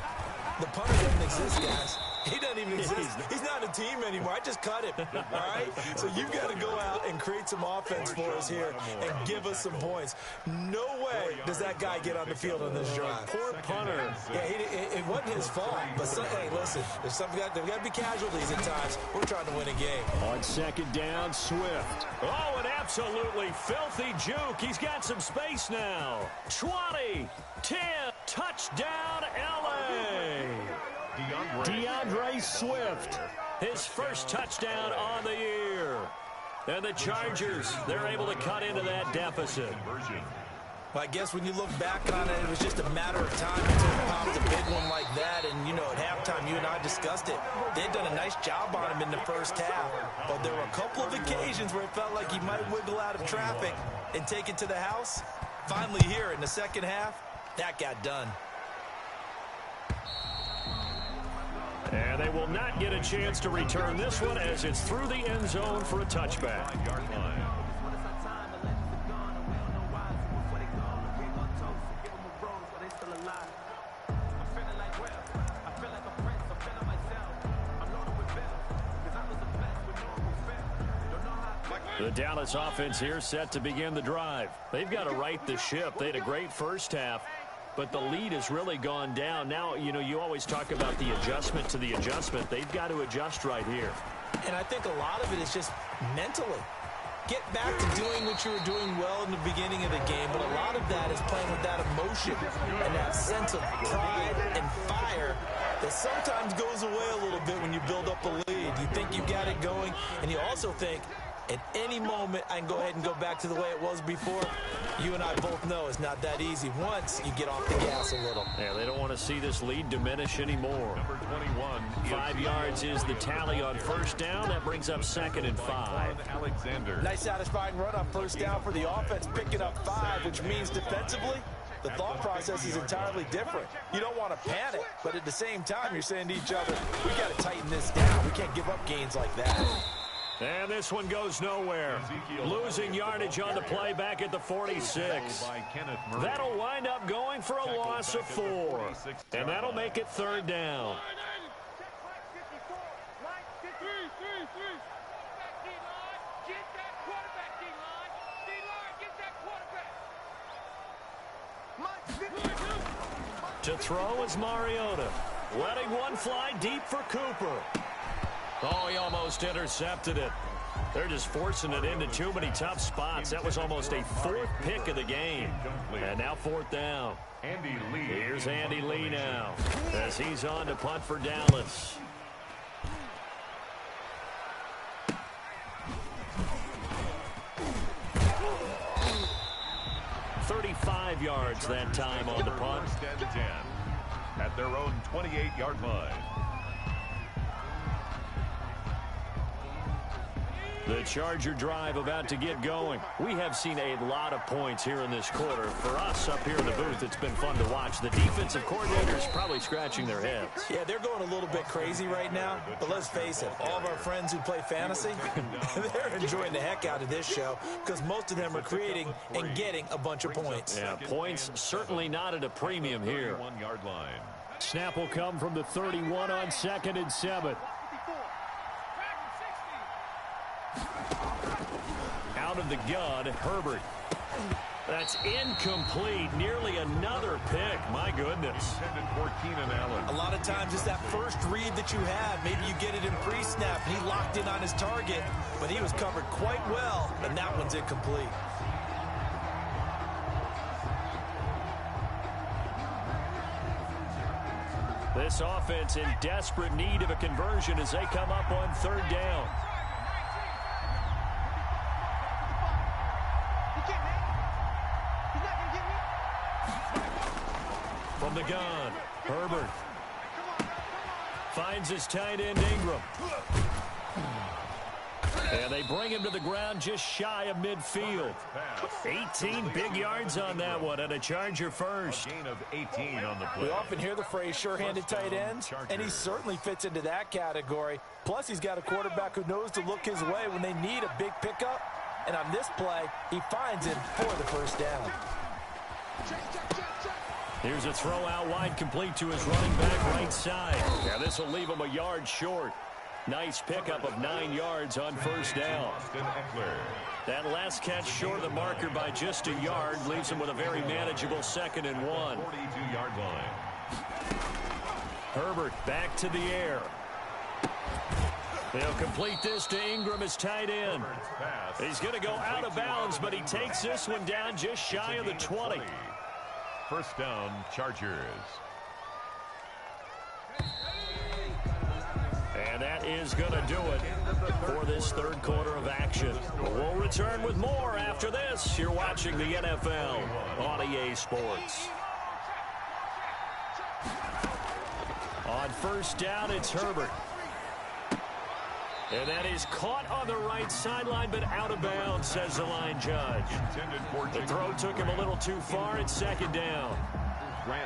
Speaker 5: The punter doesn't exist, guys. He doesn't even exist. He's not a team anymore. I just cut him. All right? So you've got to go out and create some offense for us here and give us some points. No way does that guy get on the field on this drive.
Speaker 1: Poor punter.
Speaker 5: Yeah, it wasn't his fault. But, hey, listen, there's got to be casualties at times. We're trying to win a game.
Speaker 1: On 2nd down, Swift. Oh, an absolutely filthy juke. He's got some space now. 20, 10, touchdown, L.A. DeAndre Swift, his 1st touchdown on the year. And the Chargers, they're able to cut into that deficit.
Speaker 5: Well, I guess when you look back on it, it was just a matter of time until he popped a big one like that. And, you know, at halftime, you and I discussed it. They'd done a nice job on him in the 1st half. But there were a couple of occasions where it felt like he might wiggle out of traffic and take it to the house. Finally here in the 2nd half, that got done.
Speaker 1: And they will not get a chance to return this one as it's through the end zone for a touchback. The Dallas offense here set to begin the drive. They've got to right the ship. They had a great 1st half, but the lead has really gone down. Now, you know, you always talk about the adjustment to the adjustment. They've got to adjust right here.
Speaker 5: And I think a lot of it is just mentally. Get back to doing what you were doing well in the beginning of the game, but a lot of that is playing with that emotion and that sense of pride and fire that sometimes goes away a little bit when you build up a lead. You think you got it going, and you also think, at any moment, I can go ahead and go back to the way it was before. You and I both know it's not that easy once you get off the gas a little.
Speaker 1: Yeah, they don't want to see this lead diminish anymore.
Speaker 2: Number 21.
Speaker 1: 5 yards is the tally on 1st down. That brings up 2nd and 5.
Speaker 2: Alexander.
Speaker 5: Nice satisfying run on 1st down for the offense, picking up 5, which means defensively, the thought process is entirely different. You don't want to panic, but at the same time, you're saying to each other, we got to tighten this down. We can't give up gains like that.
Speaker 1: And this one goes nowhere. Losing yardage on the play back at the 46. That'll wind up going for a loss of 4. And that'll make it 3rd down. To throw is Mariota. Letting one fly deep for Cooper. Oh, he almost intercepted it. They're just forcing it into too many tough spots. That was almost a 4th pick of the game. And now 4th down.
Speaker 2: Andy Lee.
Speaker 1: Here's Andy Lee now as he's on to punt for Dallas. yards that time on the punt.
Speaker 2: First and 10 at their own 28-yard line.
Speaker 1: The Charger drive about to get going. We have seen a lot of points here in this quarter. For us up here in the booth, it's been fun to watch. The defensive coordinators probably scratching their heads.
Speaker 5: Yeah, they're going a little bit crazy right now. But let's face it, all of our friends who play fantasy, they're enjoying the heck out of this show because most of them are creating and getting a bunch of points.
Speaker 1: Yeah, points certainly not at a premium here.
Speaker 2: 1-yard line.
Speaker 1: Snap will come from the 31 on 2nd and 7. Out of the gun, Herbert. That's incomplete. Nearly another pick. My goodness.
Speaker 2: Intended for Keenan Allen.
Speaker 5: A lot of times it's that first read that you have. Maybe you get it in pre-snap. He locked in on his target, but he was covered quite well, and that one's incomplete.
Speaker 1: This offense in desperate need of a conversion as they come up on 3rd down. From the gun, Herbert finds his tight end Ingram. And they bring him to the ground just shy of midfield. 18 big yards on that one, and a Charger first.
Speaker 2: A gain of 18 on the play.
Speaker 3: We often hear the phrase sure-handed tight ends, and he certainly fits into that category. Plus, he's got a quarterback who knows to look his way when they need a big pickup. And on this play, he finds him for the first down.
Speaker 1: Here's a throw out wide, complete to his running back right side. Now this will leave him a yard short. Nice pickup of 9 yards on 1st down. That last catch short of the marker by just a yard leaves him with a very manageable 2nd and 1.
Speaker 2: 42-yard line.
Speaker 1: Herbert back to the air. They'll complete this to Ingram as tight end. He's going to go out of bounds, but he takes this one down just shy of the 20.
Speaker 2: First down, Chargers.
Speaker 1: And that is going to do it for this 3rd quarter of action. We'll return with more after this. You're watching the NFL on EA Sports. On 1st down, it's Herbert. And that is caught on the right sideline, but out of bounds, says the line judge. The throw took him a little too far at 2nd down.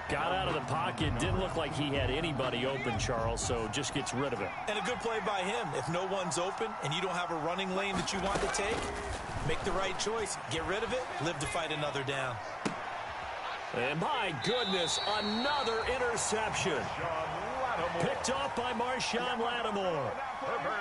Speaker 1: Got out of the pocket. Didn't look like he had anybody open, Charles, so just gets rid of it.
Speaker 5: And a good play by him. If no one's open and you don't have a running lane that you want to take, make the right choice. Get rid of it. Live to fight another down.
Speaker 1: And my goodness, another interception. Picked off by Marshawn Lattimore.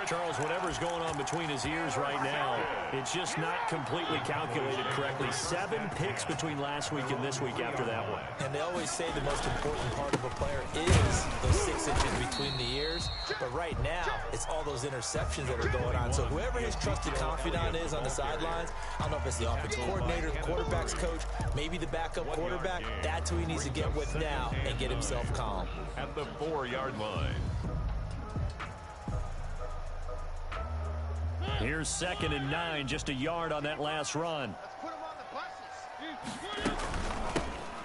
Speaker 1: Charles, whatever's going on between his ears right now, it's just not completely calculated correctly. 7 picks between last week and this week after that one.
Speaker 5: And they always say the most important part of a player is those 6 inches between the ears. But right now, it's all those interceptions that are going on. So whoever his trusted confidant is on the sidelines, I don't know if it's the offensive coordinator, the quarterback's coach, maybe the backup quarterback, that's who he needs to get with now and get himself calm.
Speaker 2: At the 4-yard line.
Speaker 1: Here's 2nd and 9, just a yard on that last run.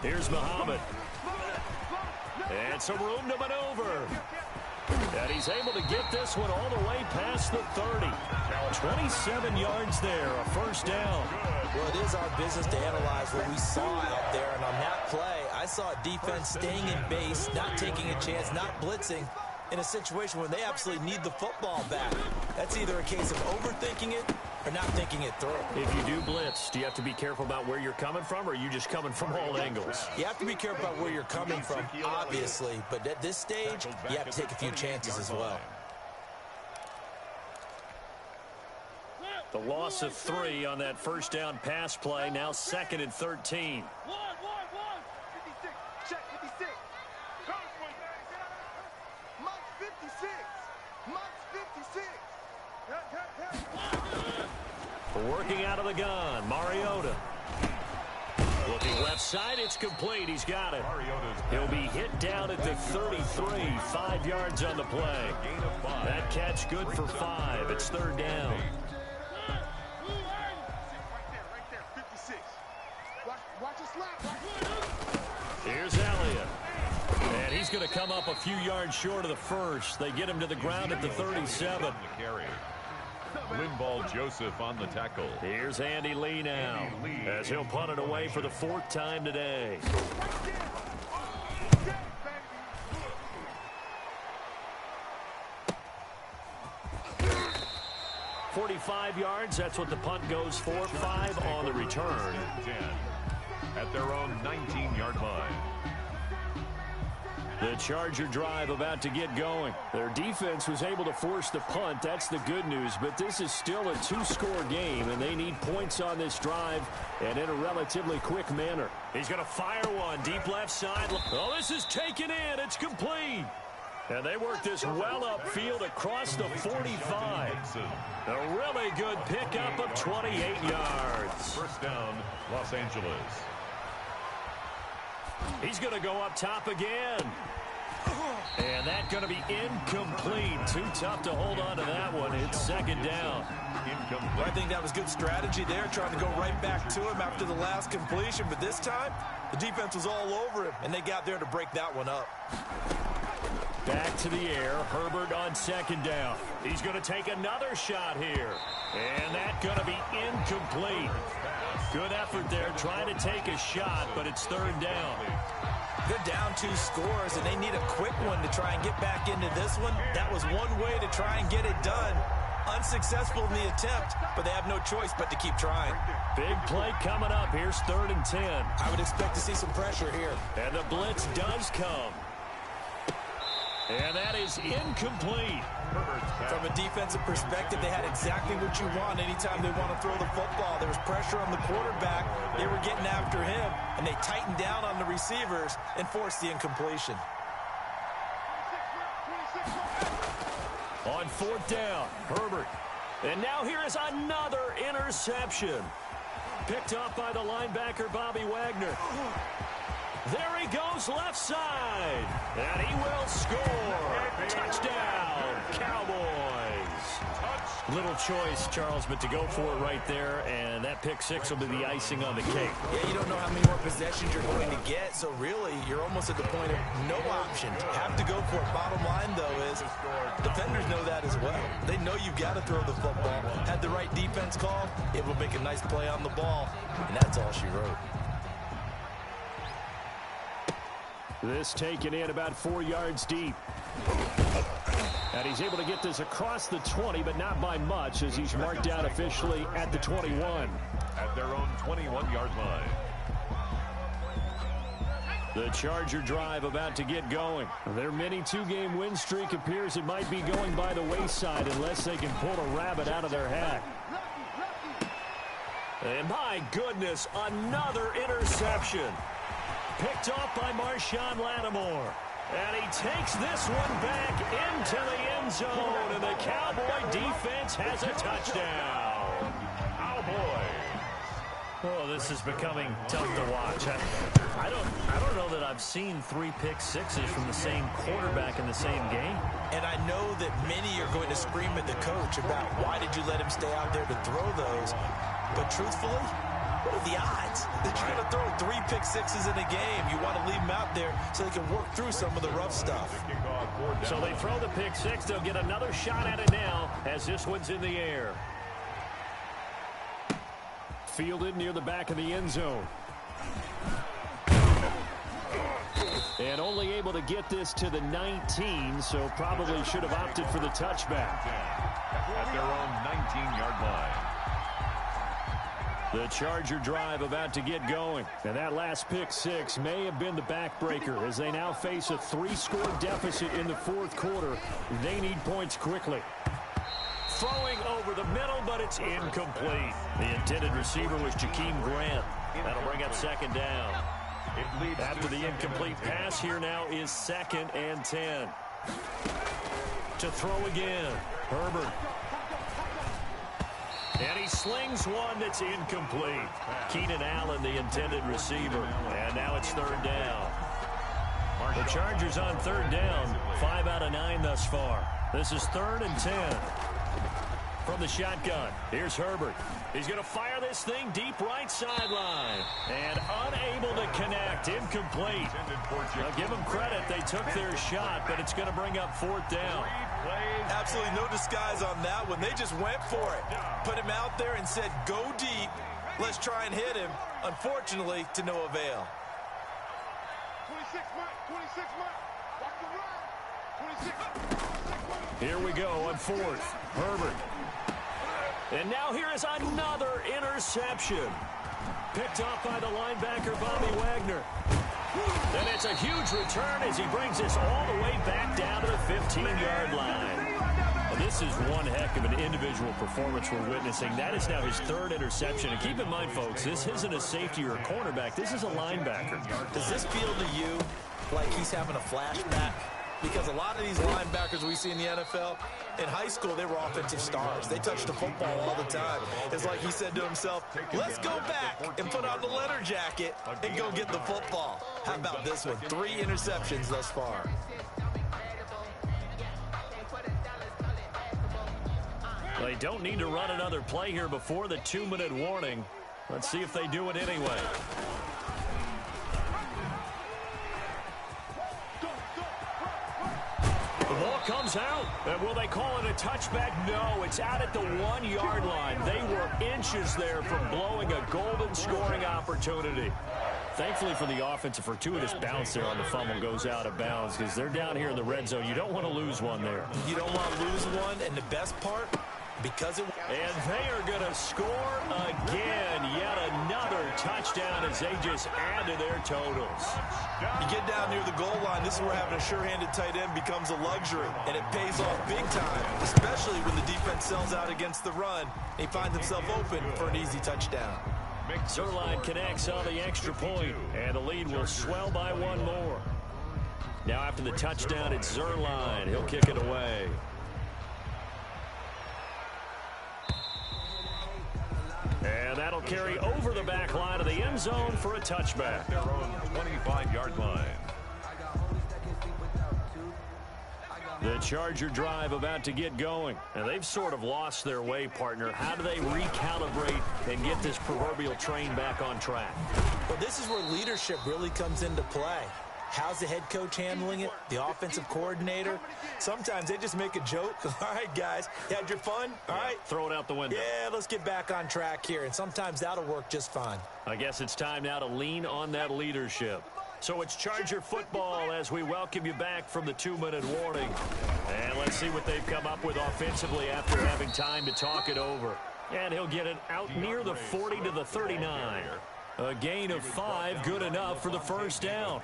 Speaker 1: Here's Muhammad. And some room to maneuver. And he's able to get this one all the way past the 30. 27 yards there, a 1st down.
Speaker 5: Well, it is our business to analyze what we saw out there. And on that play, I saw defense staying in base, not taking a chance, not blitzing in a situation where they absolutely need the football back. That's either a case of overthinking it or not thinking it through.
Speaker 1: If you do blitz, do you have to be careful about where you're coming from, or are you just coming from all angles?
Speaker 5: You have to be careful about where you're coming from, obviously. But at this stage, you have to take a few chances as well.
Speaker 1: The loss of 3 on that 1st down pass play, now 2nd and 13. Working out of the gun, Mariota. Looking left side, it's complete. He's got it. He'll be hit down at the 33, 5 yards on the play. That catch good for 5. It's 3rd down.
Speaker 4: Right there, 56. Watch his slap.
Speaker 1: And he's going to come up a few yards short of the first. They get him to the ground at the 37.
Speaker 2: Linval Joseph on the tackle.
Speaker 1: Here's Andy Lee now, as he'll punt it away for the 4th time today. 45 yards, that's what the punt goes for. 5 on the return.
Speaker 2: 10 at their own 19-yard line.
Speaker 1: The Charger drive about to get going. Their defense was able to force the punt. That's the good news, but this is still a 2-score game, and they need points on this drive and in a relatively quick manner. He's going to fire one deep left side. Oh, this is taken in. It's complete. And they work this well upfield across the 45. A really good pickup of 28 yards.
Speaker 2: First down, Los Angeles.
Speaker 1: He's going to go up top again. And that's going to be incomplete. Too tough to hold on to that one. It's 2nd down.
Speaker 5: I think that was good strategy there, trying to go right back to him after the last completion. But this time, the defense was all over him, and they got there to break that one up.
Speaker 1: Back to the air. Herbert on 2nd down. He's going to take another shot here. And that's going to be incomplete. Good effort there trying to take a shot, but it's 3rd down.
Speaker 5: They're down 2 scores, and they need a quick one to try and get back into this one. That was one way to try and get it done. Unsuccessful in the attempt, but they have no choice but to keep trying.
Speaker 1: Big play coming up. Here's 3rd and 10.
Speaker 5: I would expect to see some pressure here.
Speaker 1: And the blitz does come. And that is incomplete.
Speaker 5: From a defensive perspective, they had exactly what you want anytime they want to throw the football. There was pressure on the quarterback. They were getting after him, and they tightened down on the receivers and forced the incompletion.
Speaker 1: On 4th down, Herbert. And now here is another interception. Picked up by the linebacker, Bobby Wagner. There he goes, left side. And he will score. Touchdown, Cowboys. Little choice, Charles, but to go for it right there, and that pick 6 will be the icing on the cake.
Speaker 5: Yeah, you don't know how many more possessions you're going to get, so really, you're almost at the point of no option. Have to go for it. Bottom line, though, is defenders know that as well. They know you've got to throw the football. Had the right defense call, it will make a nice play on the ball, and that's all she wrote.
Speaker 1: This taken in about 4 yards deep. And he's able to get this across the 20, but not by much, as he's marked down officially at the 21.
Speaker 2: At their own 21-yard line.
Speaker 1: The Charger drive about to get going. Their mini 2-game win streak appears it might be going by the wayside unless they can pull a rabbit out of their hat. And my goodness, another interception. Picked off by Marshawn Lattimore. And he takes this one back into the end zone. And the Cowboy defense has a touchdown.
Speaker 2: Cowboys.
Speaker 1: Oh, this is becoming tough to watch. I don't know that I've seen 3 pick sixes from the same quarterback in the same game.
Speaker 5: And I know that many are going to scream at the coach about why did you let him stay out there to throw those. But truthfully, what are the odds that you're going to throw 3 pick sixes in a game? You want to leave them out there so they can work through some of the rough stuff.
Speaker 1: So they throw the pick 6. They'll get another shot at it now as this one's in the air. Fielded near the back of the end zone. And only able to get this to the 19, so probably should have opted for the touchback.
Speaker 2: At their own 19-yard line.
Speaker 1: The Charger drive about to get going. And that last pick 6 may have been the backbreaker as they now face a 3-score deficit in the 4th quarter. They need points quickly. Throwing over the middle, but it's incomplete. The intended receiver was Jakeem Grant. That'll bring up 2nd down. After the incomplete pass, here now is 2nd and 10. To throw again, Herbert. And he slings one that's incomplete. Keenan Allen, the intended receiver. And now it's 3rd down. The Chargers on 3rd down. 5 out of 9 thus far. This is 3rd and 10. From the shotgun, here's Herbert. He's going to fire this thing deep right sideline. And unable to connect. Incomplete. Now give him credit. They took their shot, but it's going to bring up fourth down.
Speaker 5: Absolutely no disguise on that one. They just went for it. Put him out there and said, go deep. Let's try and hit him. Unfortunately, to no avail.
Speaker 4: 26, Mike. 26, Mike. Watch the run. 26.
Speaker 1: Here we go on fourth. Herbert. And now here is another interception. Picked off by the linebacker, Bobby Wagner. And it's a huge return as he brings us all the way back down to the 15-yard line. Well, this is one heck of an individual performance we're witnessing. That is now his third interception. And keep in mind, folks, this isn't a safety or a cornerback. This is a linebacker.
Speaker 5: Does this feel to you like he's having a flashback? Because a lot of these linebackers we see in the NFL, in high school, they were offensive stars. They touched the football all the time. It's like he said to himself, let's go back and put on the leather jacket and go get the football. How about this one? 3 interceptions thus far.
Speaker 1: They don't need to run another play here before the 2-minute warning. Let's see if they do it anyway. The ball comes out. And will they call it a touchback? No, it's out at the 1-yard line. They were inches there from blowing a golden scoring opportunity. Thankfully for the offense, a fortuitous bounce there on the fumble goes out of bounds because they're down here in the red zone. You don't want to lose one there.
Speaker 5: You don't want to lose one, and the best part, because it...
Speaker 1: And they are going to score again. Yet another touchdown as they just add to their totals.
Speaker 5: You get down near the goal line, this is where having a sure-handed tight end becomes a luxury, and it pays off big time, especially when the defense sells out against the run. They find themselves open for an easy touchdown.
Speaker 1: Zerline connects on the extra point, and the lead will swell by one more. Now after the touchdown, it's Zerline. He'll kick it away. And that'll carry over the back line of the end zone for a touchback.
Speaker 2: Their own 25-yard line.
Speaker 1: The Charger drive about to get going. And they've sort of lost their way, partner. How do they recalibrate and get this proverbial train back on track?
Speaker 5: Well, this is where leadership really comes into play. How's the head coach handling it? The offensive coordinator? Sometimes they just make a joke. All right, guys, you had your fun? All right.
Speaker 1: Throw it out the window.
Speaker 5: Yeah, let's get back on track here. And sometimes that'll work just fine.
Speaker 1: I guess it's time now to lean on that leadership. So it's Charger football as we welcome you back from the 2-minute warning. And let's see what they've come up with offensively after having time to talk it over. And he'll get it out near the 40 to the 39. A gain of 5, good enough for the first down.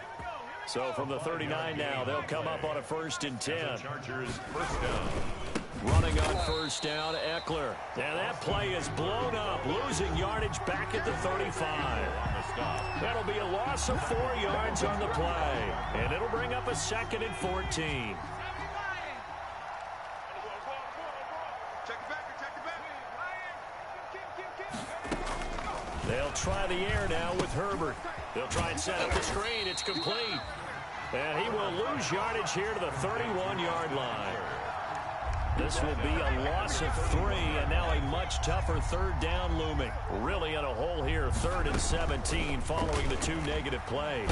Speaker 1: So from the 39 now, they'll come up on a 1st and 10.
Speaker 2: Chargers first down.
Speaker 1: Running on first down, Eckler. And that play is blown up, losing yardage back at the 35. That'll be a loss of 4 yards on the play. And it'll bring up a 2nd and 14. They'll try the air now with Herbert. They'll try and set up the screen. It's complete. And he will lose yardage here to the 31-yard line. This will be a loss of 3, and now a much tougher 3rd down looming. Really in a hole here, 3rd and 17 following the 2 negative plays.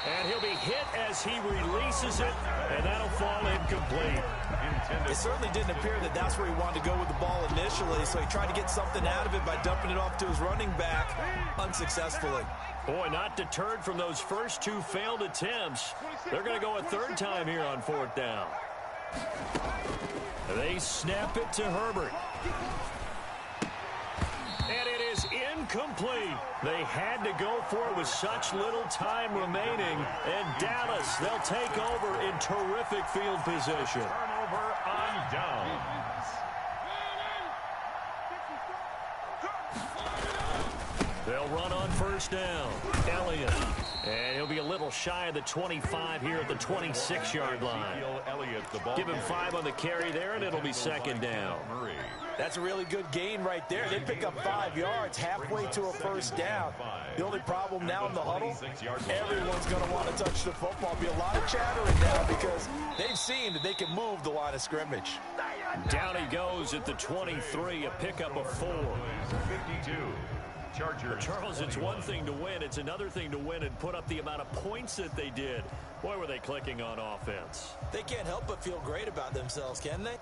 Speaker 1: And he'll be hit as he releases it, and that'll fall incomplete.
Speaker 5: It certainly didn't appear that that's where he wanted to go with the ball initially, so he tried to get something out of it by dumping it off to his running back unsuccessfully.
Speaker 1: Boy, not deterred from those first 2 failed attempts. They're going to go a 3rd time here on 4th down. They snap it to Herbert. And it is incomplete. They had to go for it with such little time remaining. And Dallas, they'll take over in terrific field position.
Speaker 2: Turnover on downs.
Speaker 1: They'll run on first down. Elliott. And he'll be a little shy of the 25 here at the 26-yard line. Give him 5 on the carry there, and it'll be 2nd down.
Speaker 5: That's a really good gain right there. They pick up 5 yards halfway to a 1st down. The only problem now in the huddle, everyone's going to want to touch the football. Be a lot of chattering now because they've seen that they can move the line of scrimmage.
Speaker 1: Down he goes at the 23, a pickup of 4.
Speaker 2: 52. Chargers.
Speaker 1: Charles, it's one thing to win. It's another thing to win and put up the amount of points that they did. Boy, were they clicking on offense.
Speaker 5: They can't help but feel great about themselves, can they?